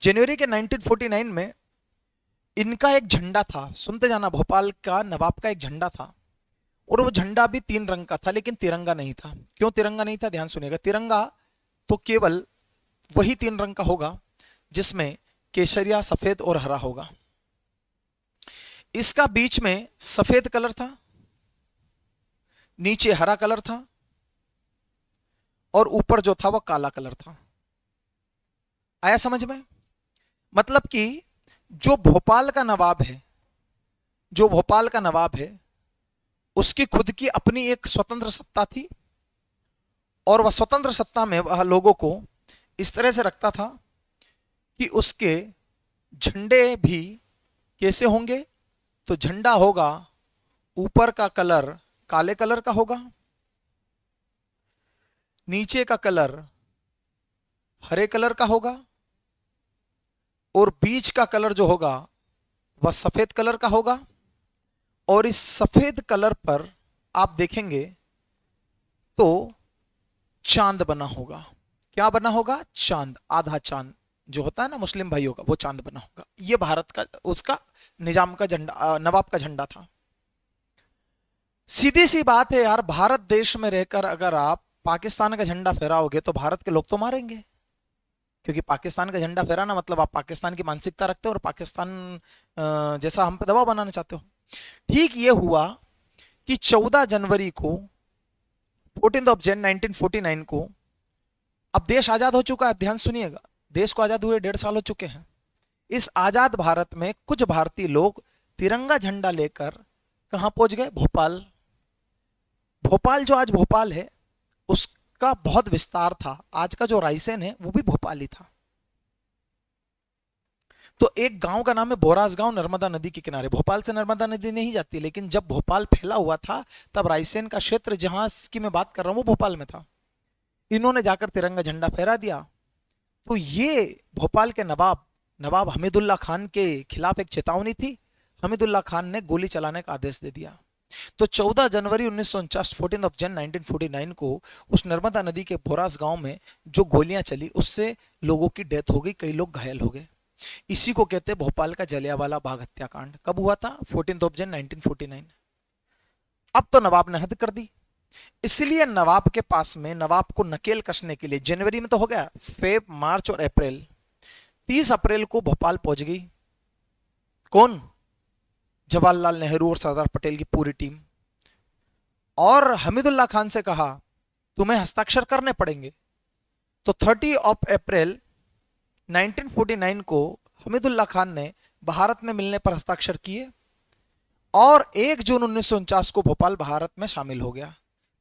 A: जनवरी के 1949 में इनका एक झंडा था। सुनते जाना, भोपाल का नवाब का एक झंडा था, और वो झंडा भी 3 रंग का था, लेकिन तिरंगा नहीं था। क्यों तिरंगा नहीं था? ध्यान सुनिएगा। तिरंगा तो केवल वही 3 रंग का होगा जिसमें केसरिया, सफेद और हरा होगा। इसका बीच में सफेद कलर था, नीचे हरा कलर था, और ऊपर जो था वह काला कलर था। आया समझ में? मतलब कि जो भोपाल का नवाब है, जो भोपाल का नवाब है, उसकी खुद की अपनी एक स्वतंत्र सत्ता थी, और वह स्वतंत्र सत्ता में वह लोगों को इस तरह से रखता था कि उसके झंडे भी कैसे होंगे? तो झंडा होगा, ऊपर का कलर काले कलर का होगा, नीचे का कलर हरे कलर का होगा, और बीच का कलर जो होगा वह सफेद कलर का होगा। और इस सफेद कलर पर आप देखेंगे तो चांद बना होगा। क्या बना होगा? चांद, आधा चांद जो होता है ना मुस्लिम भाइयों का, वो चांद बना होगा। ये भारत का, उसका निजाम का झंडा, नवाब का झंडा था। सीधी सी बात है यार, भारत देश में रहकर अगर आप पाकिस्तान का झंडा फहराओगे तो भारत के लोग तो मारेंगे, क्योंकि पाकिस्तान का झंडा फहराना मतलब आप पाकिस्तान की मानसिकता रखते हो और पाकिस्तान जैसा हम पे दबाव बनाना चाहते हो। ठीक ये हुआ कि 14 जनवरी को 14 ऑफ जन 1949 को, अब देश आजाद हो चुका है। ध्यान सुनिएगा, देश को आजाद हुए 1.5 साल हो चुके हैं। इस आजाद भारत में कुछ भारतीय लोग तिरंगा झंडा लेकर कहां पहुंच गए? भोपाल। भोपाल जो आज भोपाल है उसका बहुत विस्तार था। आज का जो रायसेन है वो भी भोपाल ही था। तो एक गांव का नाम है बोरास गांव, नर्मदा नदी के किनारे। भोपाल से नर्मदा नदी नहीं जाती, लेकिन जब भोपाल फैला हुआ था तब रायसेन का क्षेत्र जहां की मैं बात कर रहा हूं वो भोपाल में था। इन्होंने जाकर तिरंगा झंडा फहरा दिया। तो ये भोपाल के नवाब हमीदुल्लाह खान के खिलाफ एक चेतावनी थी। हमीदुल्लाह खान ने गोली चलाने का आदेश दे दिया। तो 14 जनवरी 1949, 14 ऑफ जन 1949 को उस नर्मदा नदी के बोरास गांव में जो गोलियां चली उससे लोगों की डेथ हो गई, कई लोग घायल हो गए। इसी को कहते हैं भोपाल का जलियांवाला बाग हत्याकांड। कब हुआ था? 14 ऑफ जन 1949। अब तो नवाब ने हद कर दी, इसलिए नवाब के पास में, नवाब को नकेल कसने के लिए, जनवरी में तो हो गया, फेब, मार्च और अप्रैल 30 अप्रैल को भोपाल पहुंच गई। कौन? जवाहरलाल नेहरू और सरदार पटेल की पूरी टीम। और हमीदुल्लाह खान से कहा तुम्हें हस्ताक्षर करने पड़ेंगे। तो 30 अप्रैल 1949 को हमीदुल्लाह खान ने भारत में मिलने पर हस्ताक्षर किए और 1 जून 1949 को भोपाल भारत में शामिल हो गया।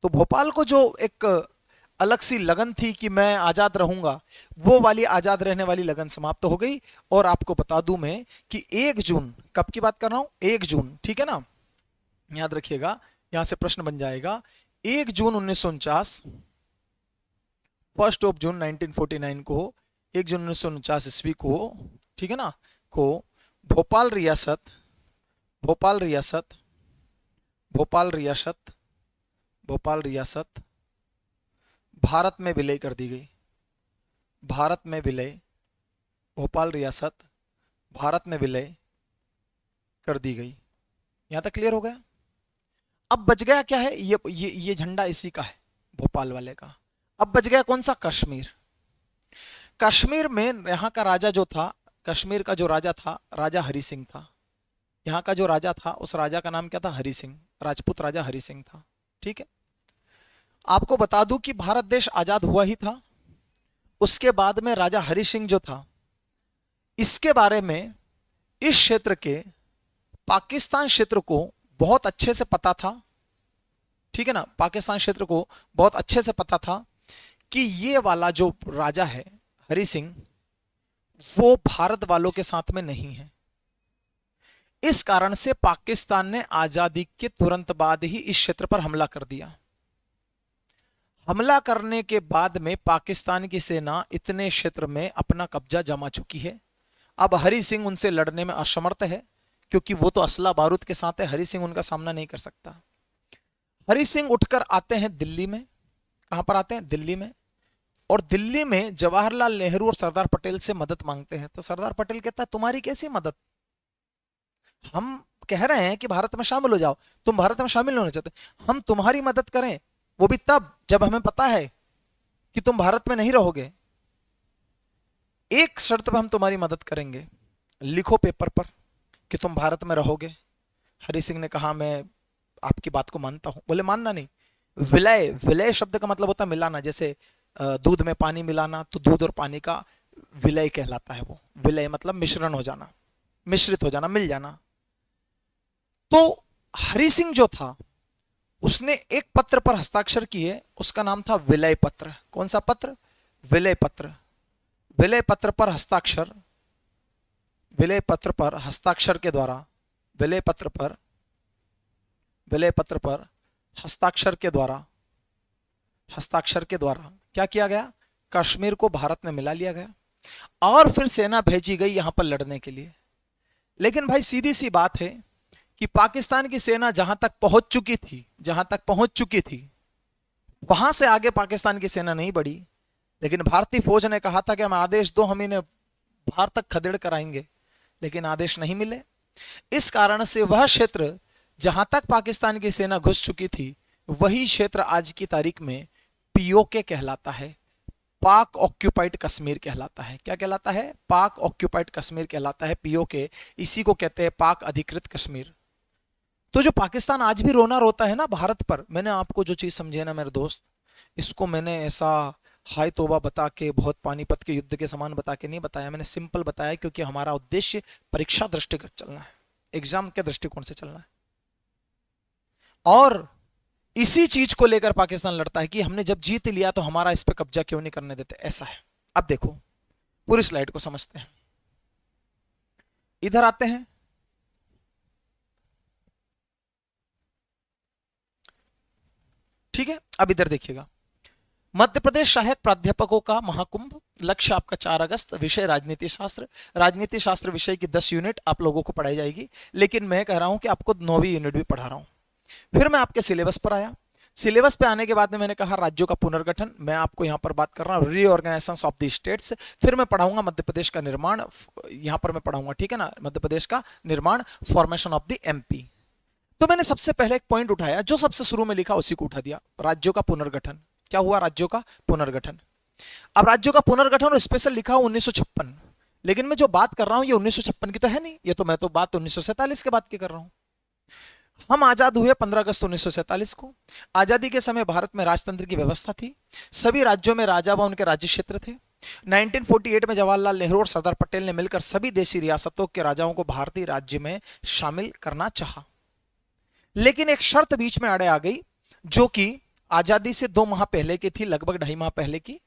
A: तो भोपाल को जो एक अलग सी लगन थी कि मैं आजाद रहूंगा, वो वाली आजाद रहने वाली लगन समाप्त हो गई। और आपको बता दूं मैं कि 1 जून, कब की बात कर रहा हूं? 1 जून, ठीक है ना, याद रखिएगा, यहां से प्रश्न बन जाएगा। 1 जून 1949, 1 जून 1949 को, 1 जून 1949 ईस्वी को, ठीक है ना, को भोपाल रियासत, भोपाल रियासत, भोपाल रियासत, भोपाल रियासत भारत में विलय कर दी गई। भारत में विलय, भोपाल रियासत भारत में विलय कर दी गई। यहां तक क्लियर हो गया? अब बच गया क्या है? ये झंडा इसी का है, भोपाल वाले का। अब बच गया कौन सा? कश्मीर। कश्मीर में यहां का राजा जो था, कश्मीर का जो राजा था, राजा हरि सिंह था। यहां का जो राजा था, उस राजा का नाम क्या था? हरि सिंह, राजपूत राजा हरि सिंह था। ठीक है, आपको बता दूं कि भारत देश आजाद हुआ ही था, उसके बाद में राजा हरि सिंह जो था, इसके बारे में इस क्षेत्र के, पाकिस्तान क्षेत्र को बहुत अच्छे से पता था। ठीक है ना, पाकिस्तान क्षेत्र को बहुत अच्छे से पता था कि ये वाला जो राजा है हरि सिंह, वो भारत वालों के साथ में नहीं है। इस कारण से पाकिस्तान ने आजादी के तुरंत बाद ही इस क्षेत्र पर हमला कर दिया। हमला करने के बाद में पाकिस्तान की सेना इतने क्षेत्र में अपना कब्जा जमा चुकी है। अब हरि सिंह उनसे लड़ने में असमर्थ है, क्योंकि वो तो असला बारूद के साथ है, हरि सिंह उनका सामना नहीं कर सकता। हरि सिंह उठकर आते हैं दिल्ली में। कहां पर आते हैं? दिल्ली में। और दिल्ली में जवाहरलाल नेहरू और सरदार पटेल से मदद मांगते हैं। तो सरदार पटेल कहता है तुम्हारी कैसी मदद? हम कह रहे हैं कि भारत में शामिल हो जाओ, तुम भारत में शामिल होना चाहते, हम तुम्हारी मदद करें, वो भी तब जब हमें पता है कि तुम भारत में नहीं रहोगे। एक शर्त पर हम तुम्हारी मदद करेंगे, लिखो पेपर पर कि तुम भारत में रहोगे। हरि सिंह ने कहा मैं आपकी बात को मानता हूं। बोले मानना नहीं, विलय, विलय शब्द का मतलब होता है मिलाना। जैसे दूध में पानी मिलाना, तो दूध और पानी का विलय कहलाता है। वो विलय मतलब मिश्रण हो जाना, मिश्रित हो जाना, मिल जाना। तो हरि सिंह जो था, उसने एक पत्र पर हस्ताक्षर किए, उसका नाम था विलय पत्र। कौन सा पत्र? विलय पत्र। विलय पत्र पर हस्ताक्षर, विलय पत्र पर हस्ताक्षर के द्वारा, विलय पत्र पर, विलय पत्र पर हस्ताक्षर के द्वारा, हस्ताक्षर के द्वारा क्या किया गया? कश्मीर को भारत में मिला लिया गया और फिर सेना भेजी गई यहां पर लड़ने के लिए। लेकिन भाई सीधी सी बात है कि पाकिस्तान की सेना जहां तक पहुंच चुकी थी, जहां तक पहुंच चुकी थी, वहां से आगे पाकिस्तान की सेना नहीं बढ़ी। लेकिन भारतीय फौज ने कहा था कि हम आदेश दो, हम इन्हें बाहर तक खदेड़ कराएंगे, लेकिन आदेश नहीं मिले। इस कारण से वह क्षेत्र जहां तक पाकिस्तान की सेना घुस चुकी थी, वही क्षेत्र आज की तारीख में पीओके कहलाता है, पाक ऑक्यूपाइड कश्मीर कहलाता है। क्या कहलाता है? पाक ऑक्यूपाइड कश्मीर कहलाता है, पीओके। इसी को कहते हैं पाक अधिकृत कश्मीर। तो जो पाकिस्तान आज भी रोना रोता है ना भारत पर, मैंने आपको जो चीज समझे ना मेरे दोस्त, इसको मैंने ऐसा हाय तौबा बता के, बहुत पानीपत के युद्ध के समान बता के नहीं बताया। मैंने सिंपल बताया, क्योंकि हमारा उद्देश्य परीक्षा दृष्टिगत चलना है, एग्जाम के दृष्टिकोण से चलना है। और इसी चीज को लेकर पाकिस्तान लड़ता है कि हमने जब जीत लिया तो हमारा इस पे कब्जा क्यों नहीं करने देते। ऐसा है। अब देखो पूरी स्लाइड को समझते हैं। इधर आते हैं, ठीक है। अब इधर देखिएगा, मध्य प्रदेश सहायक प्राध्यापकों का महाकुंभ, लक्ष्य आपका 4 अगस्त, विषय राजनीति शास्त्र। राजनीति शास्त्र विषय की 10 यूनिट आप लोगों को पढ़ाई जाएगी, लेकिन मैं कह रहा हूं कि आपको 9वीं यूनिट भी पढ़ा रहा हूं। फिर मैं आपके सिलेबस पर आया। सिलेबस पे आने के बाद में मैंने कहा राज्यों का पुनर्गठन, मैं आपको यहां पर बात कर रहा हूं रीऑर्गेनाइजेशन ऑफ द स्टेट्स। फिर मैं पढ़ाऊंगा मध्य प्रदेश का निर्माण, यहां पर मैं पढ़ाऊंगा, ठीक है ना, मध्य प्रदेश का निर्माण, फॉर्मेशन ऑफ द एमपी। तो मैंने सबसे पहले एक पॉइंट उठाया, जो सबसे शुरू में लिखा उसी को उठा दिया, राज्यों का पुनर्गठन। क्या हुआ? राज्यों का पुनर्गठन। अब राज्यों का पुनर्गठन और स्पेशल लिखा 1956, लेकिन मैं जो बात कर रहा हूं ये 1956 की तो है नहीं, ये तो मैं तो बात 1947 के बाद की कर रहा हूं। हम आजाद हुए 15 अगस्त 1947 को। आजादी के समय भारत में राजतंत्र की व्यवस्था थी, सभी राज्यों में राजा व उनके राज्य क्षेत्र थे। 1948 में जवाहरलाल नेहरू और सरदार पटेल ने मिलकर सभी देशी रियासतों के राजाओं को भारतीय राज्य में शामिल करना चाहा, लेकिन एक शर्त बीच में अड़े आ गई, जो कि आजादी से 2 माह पहले की थी, लगभग 2.5 माह पहले की।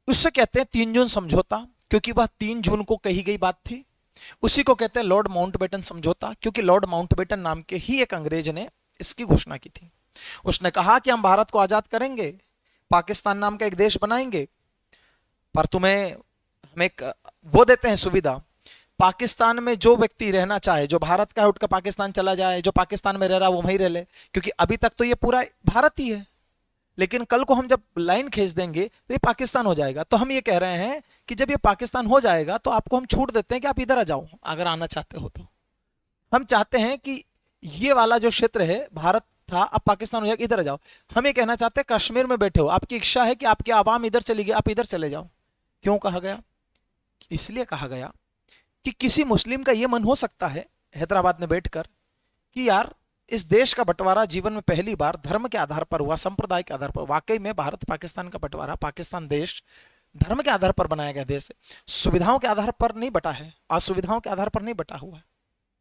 A: उससे कहते हैं 3 जून समझौता, क्योंकि वह 3 जून को कही गई बात थी। उसी को कहते हैं लॉर्ड माउंटबेटन समझौता, क्योंकि लॉर्ड माउंटबेटन नाम के ही एक अंग्रेज ने इसकी घोषणा की थी। उसने कहा कि हम भारत को आजाद करेंगे, पाकिस्तान नाम का एक देश बनाएंगे, पर तुम्हें हम एक वो देते हैं सुविधा, पाकिस्तान में जो व्यक्ति रहना चाहे, जो भारत का है उठकर पाकिस्तान चला जाए, जो पाकिस्तान में रह रहा है वो वहीं रह ले, क्योंकि अभी तक तो ये पूरा भारत ही है, लेकिन कल को हम जब लाइन खींच देंगे तो ये पाकिस्तान हो जाएगा। तो हम ये कह रहे हैं कि जब ये पाकिस्तान हो जाएगा तो आपको हम छूट देते हैं कि आप इधर आ जाओ, अगर आना चाहते हो तो। हम चाहते हैं कि ये वाला जो क्षेत्र है भारत था, अब पाकिस्तान हो जाएगा, इधर आ जाओ। हम ये कहना चाहते हैं कश्मीर में बैठे हो, आपकी इच्छा है कि आपकी आवाम इधर चली गई, आप इधर चले जाओ। क्यों कहा गया? इसलिए कहा गया कि किसी मुस्लिम का यह मन हो सकता है हैदराबाद में बैठकर कि यार इस देश का बंटवारा जीवन में पहली बार धर्म के आधार पर हुआ, संप्रदाय के आधार पर। वाकई में भारत पाकिस्तान का बंटवारा, पाकिस्तान देश धर्म के आधार पर बनाया गया देश है, सुविधाओं के आधार पर नहीं बटा है, असुविधाओं के आधार पर नहीं बटा हुआ है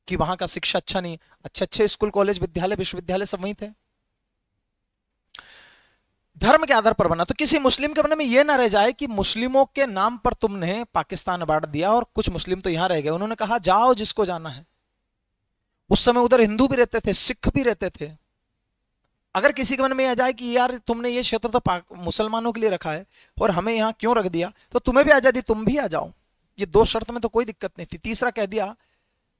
A: कि वहां का शिक्षा अच्छा नहीं, अच्छे अच्छे स्कूल कॉलेज विद्यालय विश्वविद्यालय सब वहीं थे, धर्म के आधार पर बना। तो किसी मुस्लिम के मन में यह ना रह जाए कि मुस्लिमों के नाम पर तुमने पाकिस्तान बांट दिया और कुछ मुस्लिम तो यहां रह गए। उन्होंने कहा जाओ जिसको जाना है। उस समय उधर हिंदू भी रहते थे, सिख भी रहते थे। अगर किसी के मन में आ जाए कि यार तुमने ये क्षेत्र तो मुसलमानों के लिए रखा है और हमें यहां क्यों रख दिया, तो तुम्हें भी आजादी, तुम भी आ जाओ। ये 2 शर्त में तो कोई दिक्कत नहीं थी। तीसरा कह दिया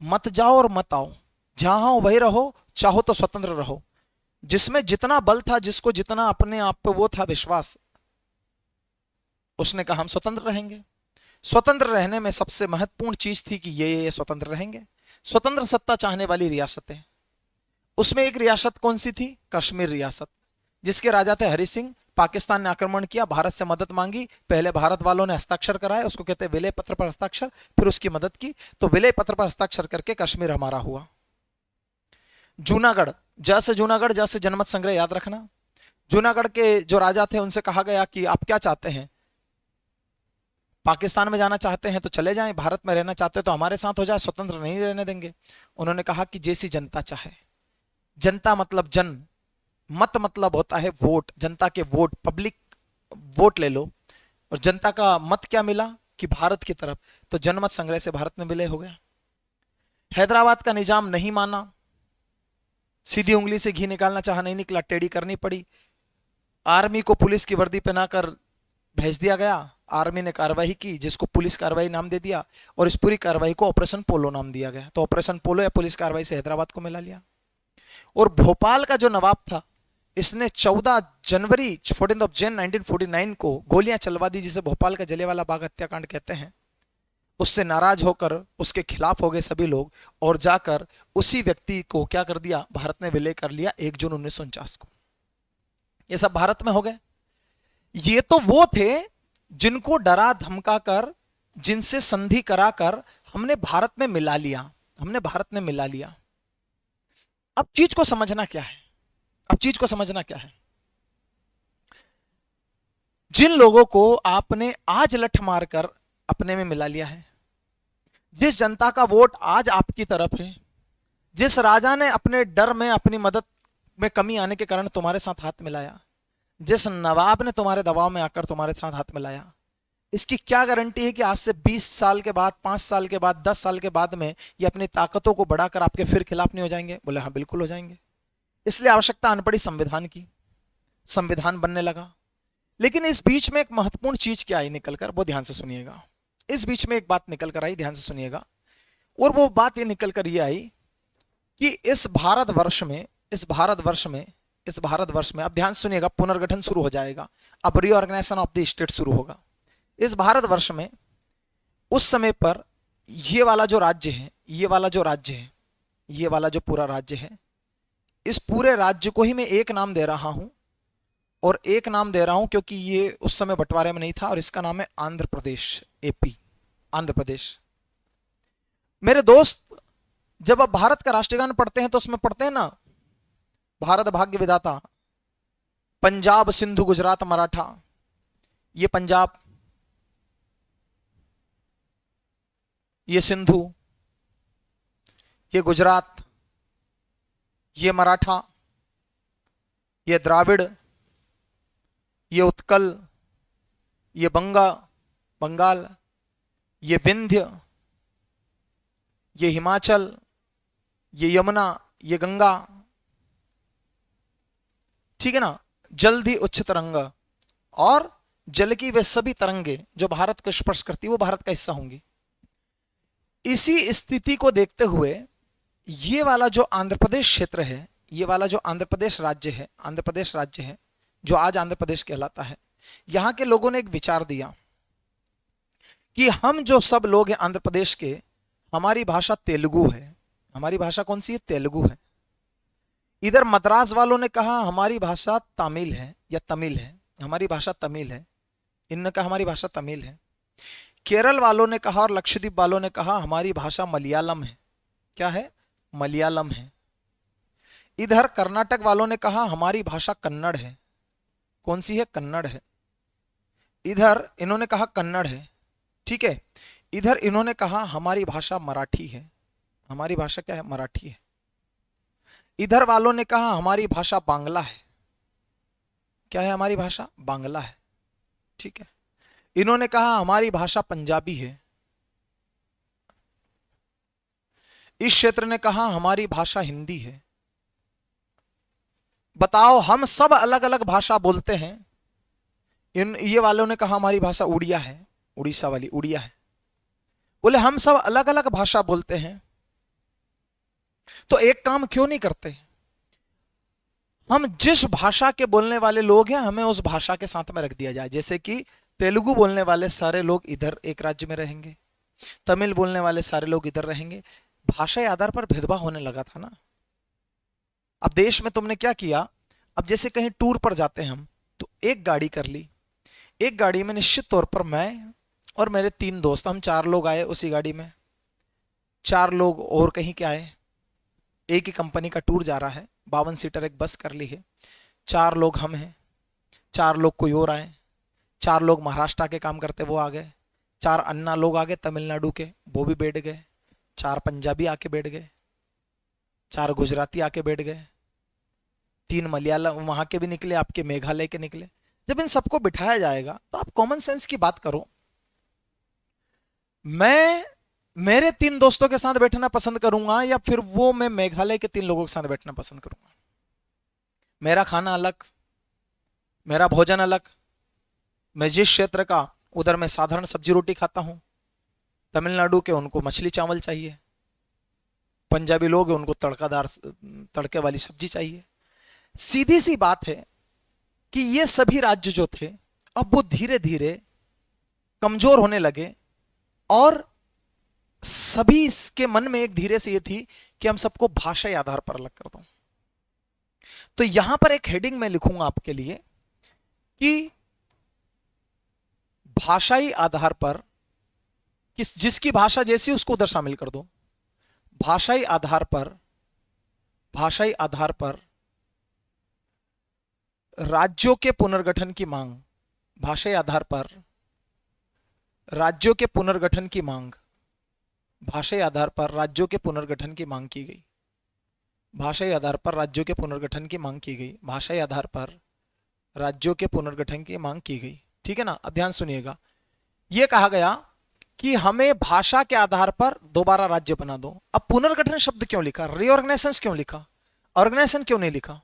A: मत जाओ और मत आओ, जहां हो वही रहो, चाहो तो स्वतंत्र रहो। जिसमें जितना बल था, जिसको जितना अपने आप पे वो था विश्वास, उसने कहा हम स्वतंत्र रहेंगे। स्वतंत्र रहने में सबसे महत्वपूर्ण चीज थी कि ये स्वतंत्र रहेंगे। स्वतंत्र सत्ता चाहने वाली रियासतें, उसमें एक रियासत कौन सी थी? कश्मीर रियासत, जिसके राजा थे हरि सिंह। पाकिस्तान ने आक्रमण किया, भारत से मदद मांगी, पहले भारत वालों ने हस्ताक्षर कराए, उसको कहते हैं विलय पत्र पर हस्ताक्षर, फिर उसकी मदद की, तो विलय पत्र पर हस्ताक्षर करके कश्मीर हमारा हुआ। जूनागढ़, जैसे जूनागढ़, जैसे जनमत संग्रह याद रखना। जूनागढ़ के जो राजा थे उनसे कहा गया कि आप क्या चाहते हैं, पाकिस्तान में जाना चाहते हैं तो चले जाएं, भारत में रहना चाहते हैं तो हमारे साथ हो जाए, स्वतंत्र नहीं रहने देंगे। उन्होंने कहा कि जैसी जनता चाहे। जनता मतलब जन, मत मतलब होता है वोट, जनता के वोट, पब्लिक वोट ले लो। और जनता का मत क्या मिला कि भारत की तरफ, तो जनमत संग्रह से भारत में विलय हो गया। हैदराबाद का निजाम नहीं माना, सीधी उंगली से घी निकालना चाहा, नहीं निकला, टेढ़ी करनी पड़ी। आर्मी को पुलिस की वर्दी पहनाकर भेज दिया गया। आर्मी ने कार्रवाई की, जिसको पुलिस कार्रवाई नाम दे दिया, और इस पूरी कार्रवाई को ऑपरेशन पोलो नाम दिया गया। तो ऑपरेशन पोलो या पुलिस कार्रवाई से हैदराबाद को मिला लिया। और भोपाल का जो नवाब था, इसने 14 जनवरी 14 जन 1949 को गोलियां चलवा दी, जिसे भोपाल का जलियांवाला बाग हत्याकांड कहते हैं। उससे नाराज होकर उसके खिलाफ हो गए सभी लोग, और जाकर उसी व्यक्ति को क्या कर दिया, भारत में विलय कर लिया 1 जून 1949 को। ये सब भारत में हो गए। ये तो वो थे जिनको डरा धमका कर, जिनसे संधि कराकर हमने भारत में मिला लिया, हमने भारत में मिला लिया। अब चीज को समझना क्या है, अब चीज को समझना क्या है। जिन लोगों को आपने आज लठ मारकर अपने में मिला लिया है, जिस जनता का वोट आज आपकी तरफ है, जिस राजा ने अपने डर में, अपनी मदद में कमी आने के कारण तुम्हारे साथ हाथ मिलाया, जिस नवाब ने तुम्हारे दबाव में आकर तुम्हारे साथ हाथ मिलाया, इसकी क्या गारंटी है कि आज से 20 साल के बाद, 5 साल के बाद, 10 साल के बाद में ये अपनी ताकतों को बढ़ाकर आपके फिर खिलाफ नहीं हो जाएंगे? बोले हाँ बिल्कुल हो जाएंगे। इसलिए आवश्यकता आन पड़ी संविधान की, संविधान बनने लगा। लेकिन इस बीच में एक महत्वपूर्ण चीज क्या आई निकलकर, वो ध्यान से सुनिएगा। इस बीच में एक बात निकल कर आई, ध्यान से सुनिएगा। और वो बात ये निकल कर ये आई कि इस भारतवर्ष में अब ध्यान सुनिएगा, पुनर्गठन शुरू हो जाएगा, अब रीऑर्गेनाइजेशन ऑफ द स्टेट शुरू होगा। इस भारतवर्ष में उस समय पर ये वाला जो राज्य है, ये वाला जो पूरा राज्य है, इस पूरे राज्य को ही मैं एक नाम दे रहा हूं, और एक नाम दे रहा हूं क्योंकि ये उस समय बंटवारे में नहीं था, और इसका नाम है आंध्र प्रदेश, एपी, आंध्र प्रदेश। मेरे दोस्त, जब आप भारत का राष्ट्रगान पढ़ते हैं तो उसमें पढ़ते हैं ना, भारत भाग्य विधाता, पंजाब सिंधु गुजरात मराठा। ये पंजाब, ये सिंधु, ये गुजरात, ये मराठा, ये द्राविड़, ये उत्कल, ये बंगाल, ये विंध्य, ये हिमाचल, ये यमुना, ये गंगा। ठीक है ना। जल्दी उच्च तरंग, और जल की वे सभी तरंगे जो भारत को स्पर्श करती वो भारत का हिस्सा होंगी। इसी स्थिति को देखते हुए ये वाला जो आंध्र प्रदेश क्षेत्र है, ये वाला जो आंध्र प्रदेश राज्य है, जो आज आंध्र प्रदेश कहलाता है, यहां के लोगों ने एक विचार दिया कि हम जो सब लोग हैं आंध्र प्रदेश के, हमारी भाषा तेलुगु है। हमारी भाषा कौन सी है? तेलुगु है। इधर मद्रास वालों ने कहा हमारी भाषा तमिल है या तमिल है, हमारी भाषा तमिल है। इनने कहा हमारी भाषा तमिल है। केरल वालों ने कहा और लक्षद्वीप वालों ने कहा हमारी भाषा मलयालम है। क्या है? मलयालम है। इधर कर्नाटक वालों ने कहा हमारी भाषा कन्नड़ है। कौन सी है? कन्नड़ है। इधर इन्होंने कहा कन्नड़ है। ठीक है। इधर इन्होंने कहा हमारी भाषा मराठी है। हमारी भाषा क्या है? मराठी है। इधर वालों ने कहा हमारी भाषा बांग्ला है। क्या है? हमारी भाषा बांग्ला है। ठीक है। इन्होंने कहा हमारी भाषा पंजाबी है। इस क्षेत्र ने कहा हमारी भाषा हिंदी है। बताओ, हम सब अलग अलग भाषा बोलते हैं। ये वालों ने कहा हमारी भाषा उड़िया है, उड़ीसा वाली उड़िया है। बोले हम सब अलग अलग भाषा बोलते हैं, तो एक काम क्यों नहीं करते? हम जिस भाषा के बोलने वाले लोग हैं हमें उस भाषा के साथ में रख दिया जाए। जैसे कि तेलुगु बोलने वाले सारे लोग इधर एक राज्य में रहेंगे, तमिल बोलने वाले सारे लोग इधर रहेंगे। भाषा के आधार पर भेदभाव होने लगा था ना। अब देश में तुमने क्या किया, अब जैसे कहीं टूर पर जाते हैं हम, तो एक गाड़ी कर ली। एक गाड़ी में निश्चित तौर पर मैं और मेरे 3 दोस्त, हम 4 लोग आए उसी गाड़ी में। 4 लोग और कहीं के आए। एक ही कंपनी का टूर जा रहा है, 52 सीटर एक बस कर ली है। 4 लोग हम हैं, 4 लोग कोई और आए। 4 लोग महाराष्ट्र के काम करते वो आ गए। 4 अन्ना लोग आ गए तमिलनाडु के, वो भी बैठ गए। 4 पंजाबी आके बैठ गए। 4 गुजराती आके बैठ गए। 3 मलयालम वहां के भी निकले, आपके मेघालय के निकले। जब इन सबको बिठाया जाएगा तो आप कॉमन सेंस की बात करो। मैं मेरे 3 दोस्तों के साथ बैठना पसंद करूंगा या फिर वो मैं मेघालय के 3 लोगों के साथ बैठना पसंद करूंगा? मेरा खाना अलग, मेरा भोजन अलग। मैं जिस क्षेत्र का, उधर मैं साधारण सब्जी रोटी खाता हूं। तमिलनाडु के उनको मछली चावल चाहिए। पंजाबी लोग हैं, उनको तड़कादार तड़के वाली सब्जी चाहिए। सीधी सी बात है कि ये सभी राज्य जो थे अब वो धीरे धीरे कमजोर होने लगे, और सभी के मन में एक धीरे से ये थी कि हम सबको भाषाई आधार पर अलग कर दो। तो यहां पर एक हेडिंग मैं लिखूंगा आपके लिए कि भाषाई आधार पर, जिसकी भाषा जैसी उसको उधर शामिल कर दो। भाषाई आधार पर राज्यों के पुनर्गठन की मांग। भाषाई आधार पर राज्यों के पुनर्गठन की मांग। भाषाई आधार पर राज्यों के पुनर्गठन की मांग की गई। भाषाई आधार पर राज्यों के पुनर्गठन की मांग की गई। भाषाई आधार पर राज्यों के पुनर्गठन की मांग की गई। ठीक है ना। अब ध्यान सुनिएगा। यह कहा गया कि हमें भाषा के आधार पर दोबारा राज्य बना दो। अब पुनर्गठन शब्द क्यों लिखा? रीऑर्गेनाइजेशन क्यों लिखा? ऑर्गेनाइजेशन क्यों नहीं लिखा?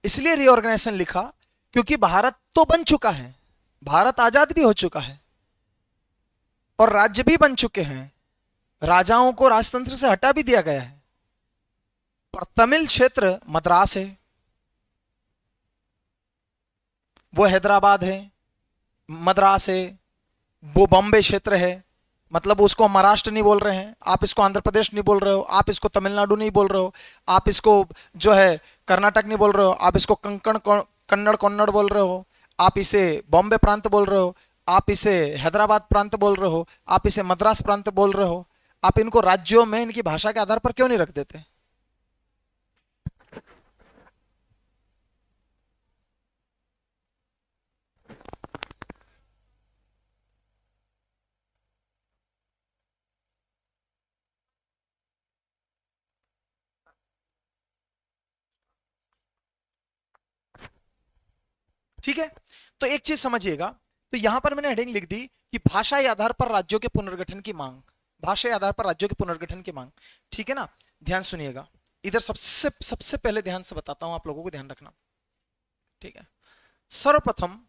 A: इसलिए रीऑर्गेनाइजेशन लिखा क्योंकि भारत तो बन चुका है, भारत आजाद भी हो चुका है और राज्य भी बन चुके हैं। राजाओं को राजतंत्र से हटा भी दिया गया है। पर तमिल क्षेत्र मद्रास है, वो हैदराबाद है, मद्रास है, वो बॉम्बे क्षेत्र है। मतलब उसको महाराष्ट्र नहीं बोल रहे हैं, आप इसको आंध्र प्रदेश नहीं बोल रहे हो, आप इसको तमिलनाडु नहीं बोल रहे हो, आप इसको जो है कर्नाटक नहीं बोल रहे हो, आप इसको कन्नड़ बोल रहे हो, आप इसे बॉम्बे प्रांत बोल रहे हो, आप इसे हैदराबाद प्रांत बोल रहे हो, आप इसे मद्रास प्रांत बोल रहे हो, आप इनको राज्यों में इनकी भाषा के आधार पर क्यों नहीं रख देते? ठीक है, तो एक चीज समझिएगा, तो यहां पर मैंने हेडिंग लिख दी कि भाषाई आधार पर राज्यों के पुनर्गठन की मांग, भाषाई आधार पर राज्यों के पुनर्गठन की मांग। ठीक है ना, ध्यान सुनिएगा, इधर सबसे सबसे पहले ध्यान से बताता हूं, आप लोगों को ध्यान रखना। ठीक है, सर्वप्रथम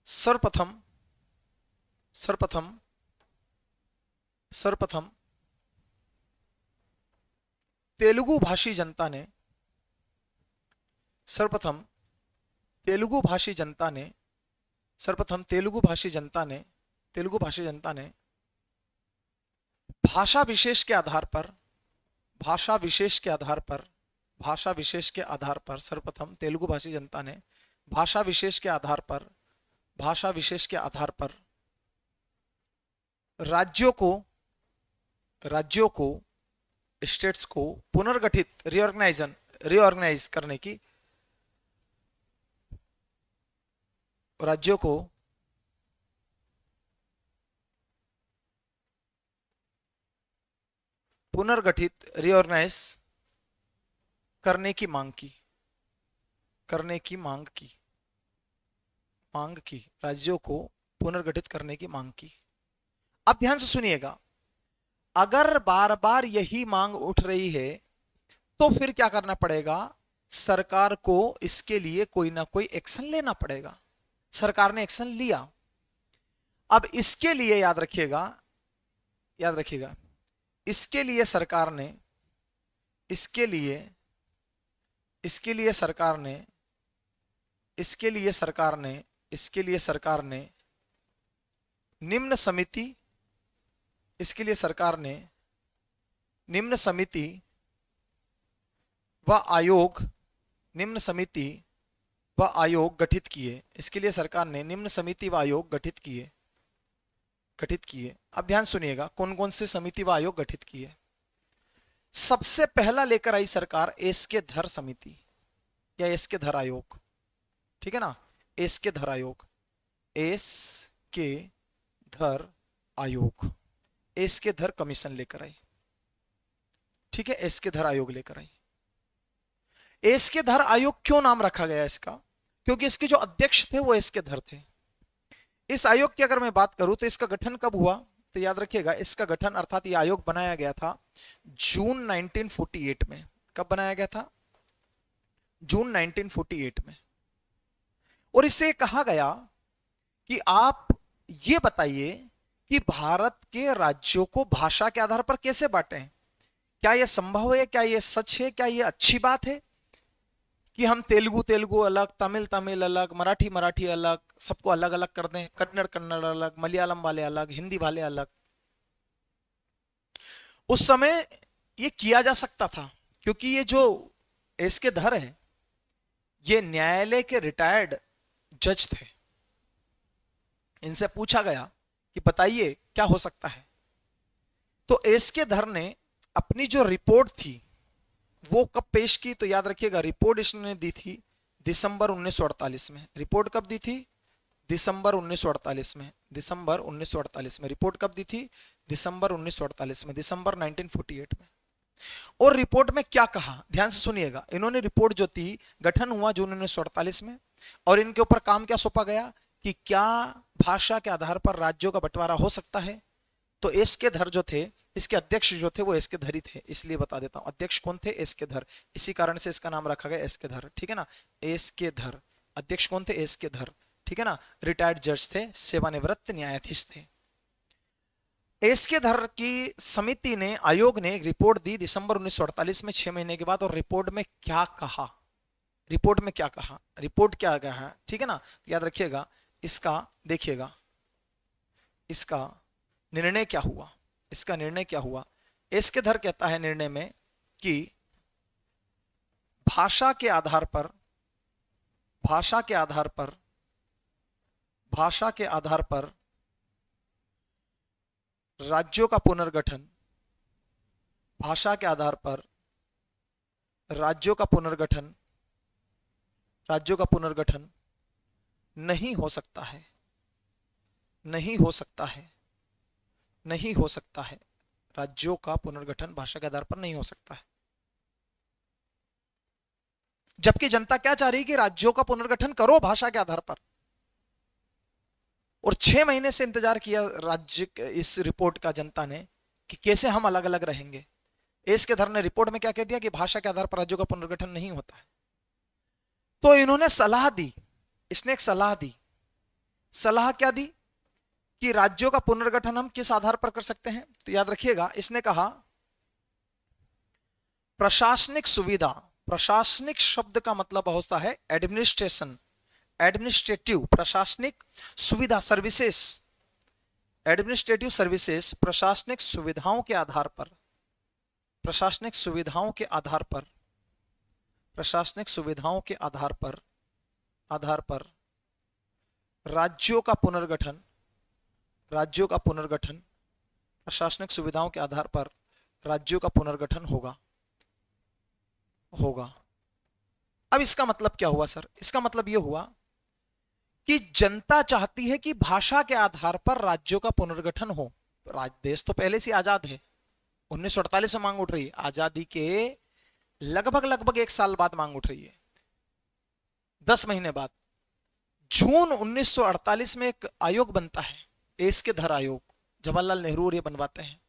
A: सर्वप्रथम सर्वप्रथम सर्वप्रथम तेलुगु भाषी जनता ने, सर्वप्रथम तेलुगु भाषी जनता ने, सर्वप्रथम तेलुगु भाषी जनता ने, तेलुगु भाषी जनता ने भाषा विशेष के आधार पर, भाषा विशेष के आधार पर, भाषा विशेष के आधार पर, सर्वप्रथम तेलुगु भाषी जनता ने भाषा विशेष के आधार पर, भाषा विशेष के आधार पर राज्यों को, राज्यों को, स्टेट्स को पुनर्गठित, रीऑर्गेनाइज करने की, राज्यों को पुनर्गठित, रीऑर्गेनाइज करने की मांग की, करने की मांग की, मांग की, राज्यों को पुनर्गठित करने की मांग की। अब ध्यान से सुनिएगा, अगर बार बार यही मांग उठ रही है तो फिर क्या करना पड़ेगा? सरकार को इसके लिए कोई ना कोई एक्शन लेना पड़ेगा। सरकार ने एक्शन लिया। अब इसके लिए याद रखिएगा, याद रखिएगा, इसके लिए सरकार ने, इसके लिए, इसके लिए सरकार ने, इसके लिए सरकार ने, इसके लिए सरकार ने निम्न समिति, इसके लिए सरकार ने निम्न समिति व आयोग, निम्न समिति व आयोग गठित किए। इसके लिए सरकार ने निम्न समिति व आयोग गठित किए, गठित किए। अब ध्यान सुनिएगा, कौन कौन से समिति व आयोग गठित किए। सबसे पहला लेकर आई सरकार एस के धर समिति या एस के धर आयोग। ठीक है ना, एस के धर आयोग, एस के धर आयोग, एस के धर कमीशन लेकर आई। ठीक है, एस के धर आयोग लेकर आई। एस के धर आयोग क्यों नाम रखा गया इसका? क्योंकि इसके जो अध्यक्ष थे वो एस के धर थे। इस आयोग की अगर मैं बात करूं तो इसका गठन कब हुआ, तो याद रखिएगा, इसका गठन अर्थात ये आयोग बनाया गया था जून 1948 में। कब बनाया गया था? जून 1948 में। और इससे कहा गया कि आप ये बताइए कि भारत के राज्यों को भाषा के आधार पर कैसे बांटें। क्या यह संभव है? क्या यह सच है? क्या यह अच्छी बात है कि हम तेलुगु तेलुगु अलग, तमिल तमिल अलग, मराठी मराठी अलग, सबको अलग अलग कर दें, कन्नड़ कन्नड़ अलग, मलयालम वाले अलग, हिंदी वाले अलग? उस समय ये किया जा सकता था, क्योंकि ये जो एस के धर है ये न्यायालय के रिटायर्ड जज थे। इनसे पूछा गया कि बताइए क्या हो सकता है, तो एस के धर ने अपनी जो रिपोर्ट थी वो कब पेश की, तो याद रखिएगा, रिपोर्ट इसने दी थी दिसंबर 1948 में। रिपोर्ट कब दी थी? दिसंबर 1948 में। दिसंबर 1948 में रिपोर्ट कब दी थी? दिसंबर 1948 में, दिसंबर 1948 में। और रिपोर्ट में क्या कहा, ध्यान से सुनिएगा। इन्होंने रिपोर्ट जो थी, गठन हुआ जून 1948 में, और इनके ऊपर काम क्या सौंपा गया कि क्या भाषा के आधार पर राज्यों का बंटवारा हो सकता है। तो एस के धर जो थे, इसके अध्यक्ष जो थे वो एस के धर ही थे, इसलिए बता देता हूं अध्यक्ष कौन थे, एस के धर। इसी कारण से इसका नाम रखा गया एस के धर। ठीक है ना, एस के धर। अध्यक्ष कौन थे? एस के धर। ठीक है ना, रिटायर्ड जज थे, सेवानिवृत्त न्यायाधीश थे। एस के धर की समिति ने, आयोग ने एक रिपोर्ट दी दिसंबर 1948 में, 6 महीने के बाद। और रिपोर्ट में क्या कहा, रिपोर्ट में क्या कहा, रिपोर्ट क्या कहा? ठीक है ना, याद रखिएगा, इसका देखिएगा, इसका निर्णय क्या हुआ, इसका निर्णय क्या हुआ। एस के धर कहता है निर्णय में कि भाषा के आधार पर, भाषा के आधार पर, भाषा के आधार पर राज्यों का पुनर्गठन, भाषा के आधार पर राज्यों का पुनर्गठन, राज्यों का पुनर्गठन नहीं हो सकता है, नहीं हो सकता है, नहीं हो सकता है। राज्यों का पुनर्गठन भाषा के आधार पर नहीं हो सकता है। जबकि जनता क्या चाह रही है कि राज्यों का पुनर्गठन करो भाषा के आधार पर, और 6 महीने से इंतजार किया राज्य इस रिपोर्ट का जनता ने कि कैसे हम अलग अलग रहेंगे। एस के धर ने रिपोर्ट में क्या कह दिया कि भाषा के आधार पर राज्यों का पुनर्गठन नहीं होता है। तो इन्होंने सलाह दी, इसने एक सलाह दी। सलाह क्या दी कि राज्यों का पुनर्गठन हम किस आधार पर कर सकते हैं? तो याद रखिएगा, इसने कहा प्रशासनिक सुविधा। प्रशासनिक शब्द का मतलब होता है एडमिनिस्ट्रेशन, एडमिनिस्ट्रेटिव, प्रशासनिक सुविधा, सर्विसेज, एडमिनिस्ट्रेटिव सर्विसेज। प्रशासनिक सुविधाओं के आधार पर, प्रशासनिक सुविधाओं के आधार पर, प्रशासनिक सुविधाओं के आधार पर राज्यों का पुनर्गठन, राज्यों का पुनर्गठन, प्रशासनिक सुविधाओं के आधार पर राज्यों का पुनर्गठन होगा। अब इसका मतलब क्या हुआ सर? इसका मतलब यह हुआ कि जनता चाहती है कि भाषा के आधार पर राज्यों का पुनर्गठन हो। देश तो पहले से आजाद है, 1948 में मांग उठ रही है, आजादी के लगभग 1 साल बाद मांग उठ रही है, 10 महीने बाद। जून 1948 में एक आयोग बनता है, एस के धर आयोग, जवाहरलाल नेहरू और ये बनवाते हैं।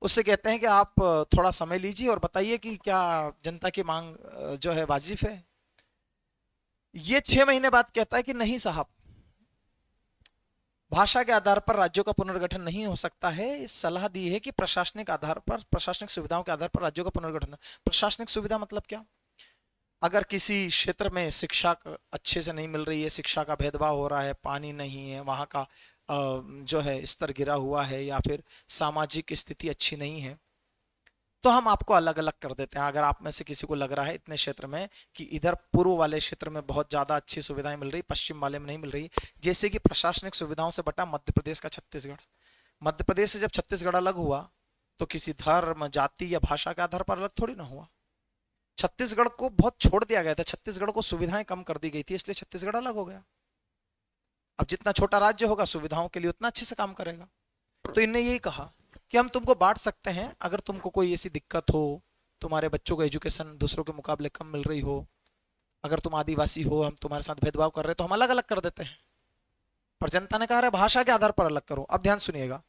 A: उससे कहते हैं कि आप थोड़ा समय लीजिए और बताइए कि क्या जनता की मांग जो है वाजिब है। ये 6 महीने बाद कहता है कि नहीं साहब, भाषा के आधार पर राज्यों का पुनर्गठन नहीं हो सकता है। सलाह दी है कि प्रशासनिक आधार पर, प्रशासनिक सुविधाओं के आधार पर राज्यों का पुनर्गठन। प्रशासनिक सुविधा मतलब क्या? अगर किसी क्षेत्र में शिक्षा अच्छे से नहीं मिल रही है, शिक्षा का भेदभाव हो रहा है, पानी नहीं है, वहाँ का जो है स्तर गिरा हुआ है, या फिर सामाजिक स्थिति अच्छी नहीं है, तो हम आपको अलग अलग कर देते हैं। अगर आप में से किसी को लग रहा है इतने क्षेत्र में कि इधर पूर्व वाले क्षेत्र में बहुत ज्यादा अच्छी सुविधाएं मिल रही, पश्चिम वाले में नहीं मिल रही, जैसे कि प्रशासनिक सुविधाओं से बटा मध्य प्रदेश का छत्तीसगढ़। मध्य प्रदेश से जब छत्तीसगढ़ अलग हुआ तो किसी धर्म, जाति या भाषा के आधार पर अलग थोड़ी ना हुआ। छत्तीसगढ़ को बहुत छोड़ दिया गया था, छत्तीसगढ़ को सुविधाएं कम कर दी गई थी, इसलिए छत्तीसगढ़ अलग हो गया। अब जितना छोटा राज्य होगा सुविधाओं के लिए उतना अच्छे से काम करेगा। तो इनने यही कहा कि हम तुमको बांट सकते हैं, अगर तुमको कोई ऐसी दिक्कत हो, तुम्हारे बच्चों को एजुकेशन दूसरों के मुकाबले कम मिल रही हो, अगर तुम आदिवासी हो, हम तुम्हारे साथ भेदभाव कर रहे हैं, तो हम अलग अलग कर देते हैं। पर जनता ने कहा भाषा के आधार पर अलग करो। अब ध्यान सुनिएगा,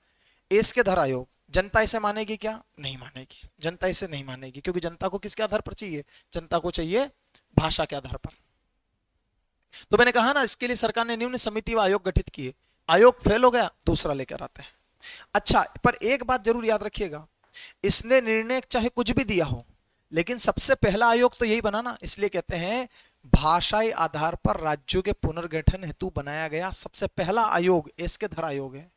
A: एस के धर आयोग, जनता इसे मानेगी क्या? नहीं मानेगी, जनता इसे नहीं मानेगी, क्योंकि जनता को किसके आधार पर चाहिए? जनता को चाहिए भाषा के आधार पर। तो मैंने कहा ना, इसके लिए सरकार ने निम्न समिति व आयोग गठित किए। आयोग फेल हो गया, दूसरा लेकर आते हैं। अच्छा, पर एक बात जरूर याद रखिएगा, इसने निर्णय चाहे कुछ भी दिया हो, लेकिन सबसे पहला आयोग तो यही बना ना, इसलिए कहते हैं भाषाई आधार पर राज्यों के पुनर्गठन हेतु बनाया गया सबसे पहला आयोग एस के धर आयोग है।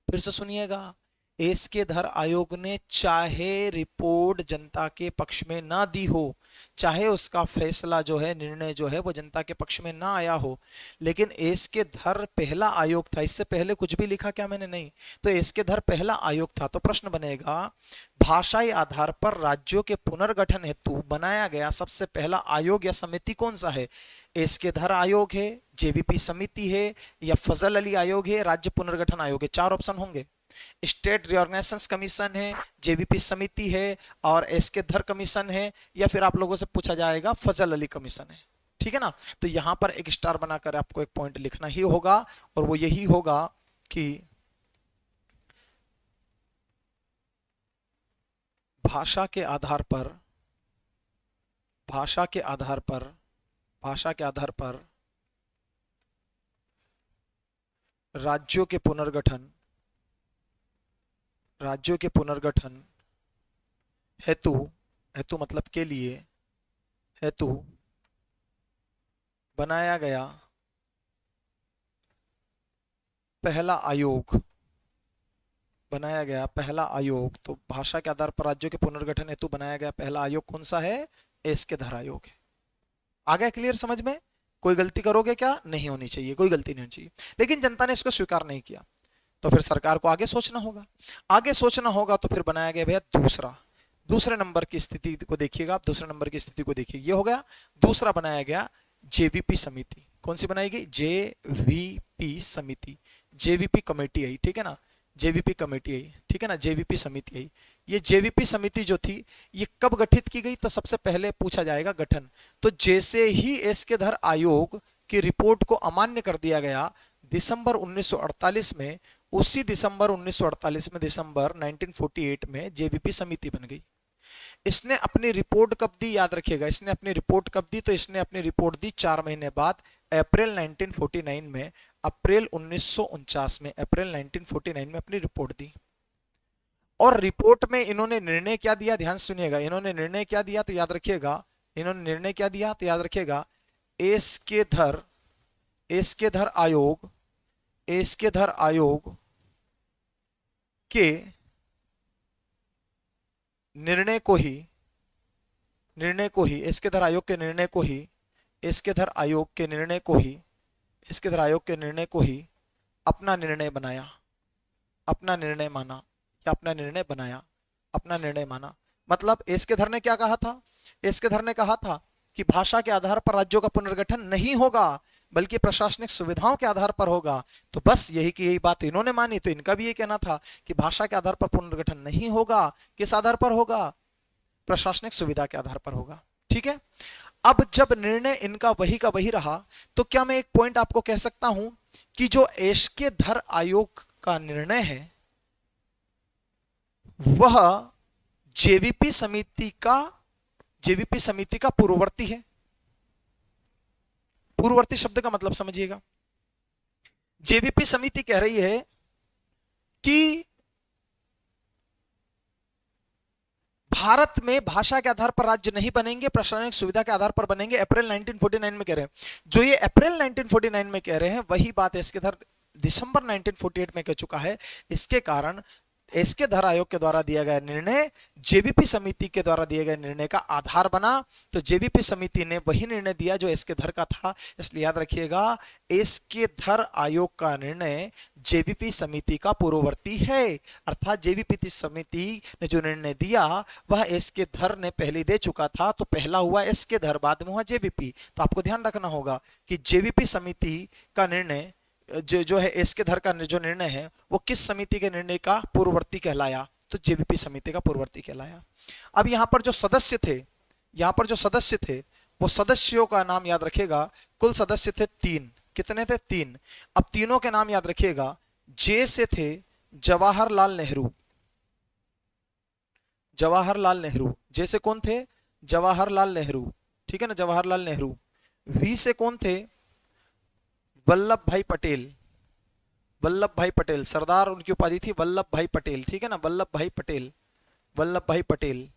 A: फिर से सुनिएगा, एस के धर आयोग ने चाहे रिपोर्ट जनता के पक्ष में ना दी हो, चाहे उसका फैसला जो है, निर्णय जो है वो जनता के पक्ष में ना आया हो, लेकिन एस के धर पहला आयोग था। इससे पहले कुछ भी लिखा क्या मैंने? नहीं। तो एस के धर पहला आयोग था। तो प्रश्न बनेगा, भाषाई आधार पर राज्यों के पुनर्गठन हेतु बनाया गया सबसे पहला आयोग या समिति कौन सा है? एस के धर आयोग है, जेवीपी समिति है, या फजल अली आयोग है, राज्य पुनर्गठन आयोग है? 4 ऑप्शन होंगे। स्टेट रिऑर्गेनाइजेशन कमीशन है, जेवीपी समिति है, और एस के धर कमीशन है, या फिर आप लोगों से पूछा जाएगा फजल अली कमीशन है। ठीक है ना? तो यहां पर एक स्टार बनाकर आपको एक पॉइंट लिखना ही होगा, और वो यही होगा कि भाषा के आधार पर, भाषा के आधार पर, भाषा के आधार पर राज्यों के पुनर्गठन, राज्यों के पुनर्गठन हेतु, हेतु मतलब के लिए, हेतु बनाया गया पहला आयोग, बनाया गया पहला आयोग। तो भाषा के आधार पर राज्यों के पुनर्गठन हेतु बनाया गया पहला आयोग कौन सा है? एस के धर आयोग है। आ गया क्लियर समझ में? कोई गलती करोगे क्या, नहीं होनी चाहिए, कोई गलती नहीं होनी चाहिए। लेकिन जनता ने इसको स्वीकार नहीं किया, तो फिर सरकार को आगे सोचना होगा। आगे सोचना होगा तो फिर बनाया गया भैया दूसरे नंबर की स्थिति को देखिएगा आप, दूसरे नंबर की स्थिति को देखिए, ये हो गया। दूसरा बनाया गया जेवीपी समिति। कौन सी बनाई गई, जेवीपी समिति, जेवीपी कमेटी आई, ठीक है ना, जेवीपी कमेटी आई, ठीक है ना, जेवीपी समिति आई। ये जेवीपी समिति जो थी ये कब गठित की गई, तो सबसे पहले पूछा जाएगा गठन। तो जैसे ही एसके धर आयोग की रिपोर्ट को अमान्य कर दिया गया दिसंबर 1948 में, उसी दिसंबर 1948 में, दिसंबर 1948 में जेवीपी समिति बन गई। इसने अपनी रिपोर्ट कब दी, याद रखिएगा, इसने अपनी रिपोर्ट कब दी, तो इसने अपनी रिपोर्ट दी 4 महीने बाद, अप्रैल 1949 में, अप्रैल 1949 में, अप्रैल 1949 में अपनी रिपोर्ट दी। और रिपोर्ट में इन्होंने निर्णय क्या दिया, ध्यान सुनिएगा, इन्होंने निर्णय क्या दिया तो याद रखिएगा, इन्होंने निर्णय क्या दिया तो याद रखिएगा, एसके धर आयोग के निर्णय को ही एसके धर आयोग के निर्णय को ही एसके धर आयोग के निर्णय को ही अपना निर्णय बनाया, अपना निर्णय माना, या अपना निर्णय बनाया, अपना निर्णय माना। मतलब एसके धर ने क्या कहा था, एसके धर ने कहा था कि भाषा के आधार पर राज्यों का पुनर्गठन नहीं होगा, बल्कि प्रशासनिक सुविधाओं के आधार पर होगा। तो बस यही की यही बात इन्होंने मानी, तो इनका भी ये कहना था कि भाषा के आधार पर पुनर्गठन नहीं होगा, किस आधार पर होगा, प्रशासनिक सुविधा के आधार पर होगा, ठीक है। अब जब निर्णय इनका वही का वही रहा, तो क्या मैं एक पॉइंट आपको कह सकता हूं कि जो एसके धर आयोग का निर्णय है वह जेवीपी समिति का पूर्ववर्ती है। पूर्ववर्ती शब्द का मतलब समझिएगा, जेवीपी समिति कह रही है कि भारत में भाषा के आधार पर राज्य नहीं बनेंगे, प्रशासनिक सुविधा के आधार पर बनेंगे। अप्रैल 1949 में कह रहे हैं, जो ये अप्रैल 1949 में कह रहे हैं वही बात एसके धर दिसंबर 1948 में कह चुका है। इसके कारण एसके धर आयोग के द्वारा दिया गया निर्णय जेवीपी समिति के द्वारा दिए गए निर्णय का आधार बना। तो जेवीपी समिति ने वही निर्णय दिया जो एसके धर का था, इसलिए याद रखिएगा एसके धर आयोग का निर्णय जेवीपी समिति का पूर्ववर्ती है। अर्थात जेवीपी समिति ने जो निर्णय दिया वह एसके धर ने पहले दे चुका था, तो पहला हुआ एसके धर, बाद में हुआ जेवीपी। तो आपको ध्यान रखना होगा कि जेवीपी समिति का निर्णय जो है एसके धर का जो निर्णय है वो किस समिति के निर्णय का पूर्ववर्ती कहलाया, तो जेवीपी समिति का पूर्ववर्ती कहलाया। अब यहां पर जो सदस्य थे, वो सदस्यों का नाम याद रखिएगा, कुल सदस्य थे 3। कितने थे, 3। अब तीनों के नाम याद रखिएगा, जे से थे जवाहरलाल नेहरू, जे से कौन थे, जवाहरलाल नेहरू, ठीक है ना, जवाहरलाल नेहरू। वी से कौन थे, वल्लभ भाई पटेल, सरदार उनकी उपाधि थी वल्लभ भाई पटेल, ठीक है ना, वल्लभ भाई पटेल।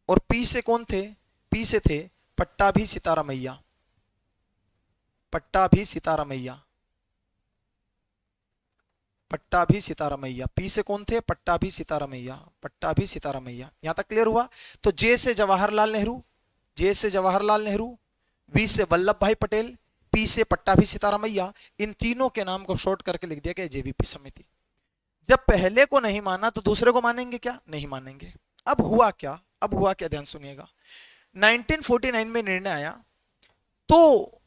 A: और पी से कौन थे, पी से थे पट्टाभी सीतारामैया, पी से कौन थे, पट्टाभी सीतारामैया। यहां तक क्लियर हुआ। तो जे से जवाहरलाल नेहरू, वी से वल्लभ भाई पटेल, पी से पट्टाभी सीतारामैया, इन तीनों के नाम को शॉर्ट करके लिख दिया गया जेवीपी समिति। जब पहले को नहीं माना तो दूसरे को मानेंगे क्या, नहीं मानेंगे। अब हुआ क्या, ध्यान सुनिएगा। 1949 में निर्णय आया तो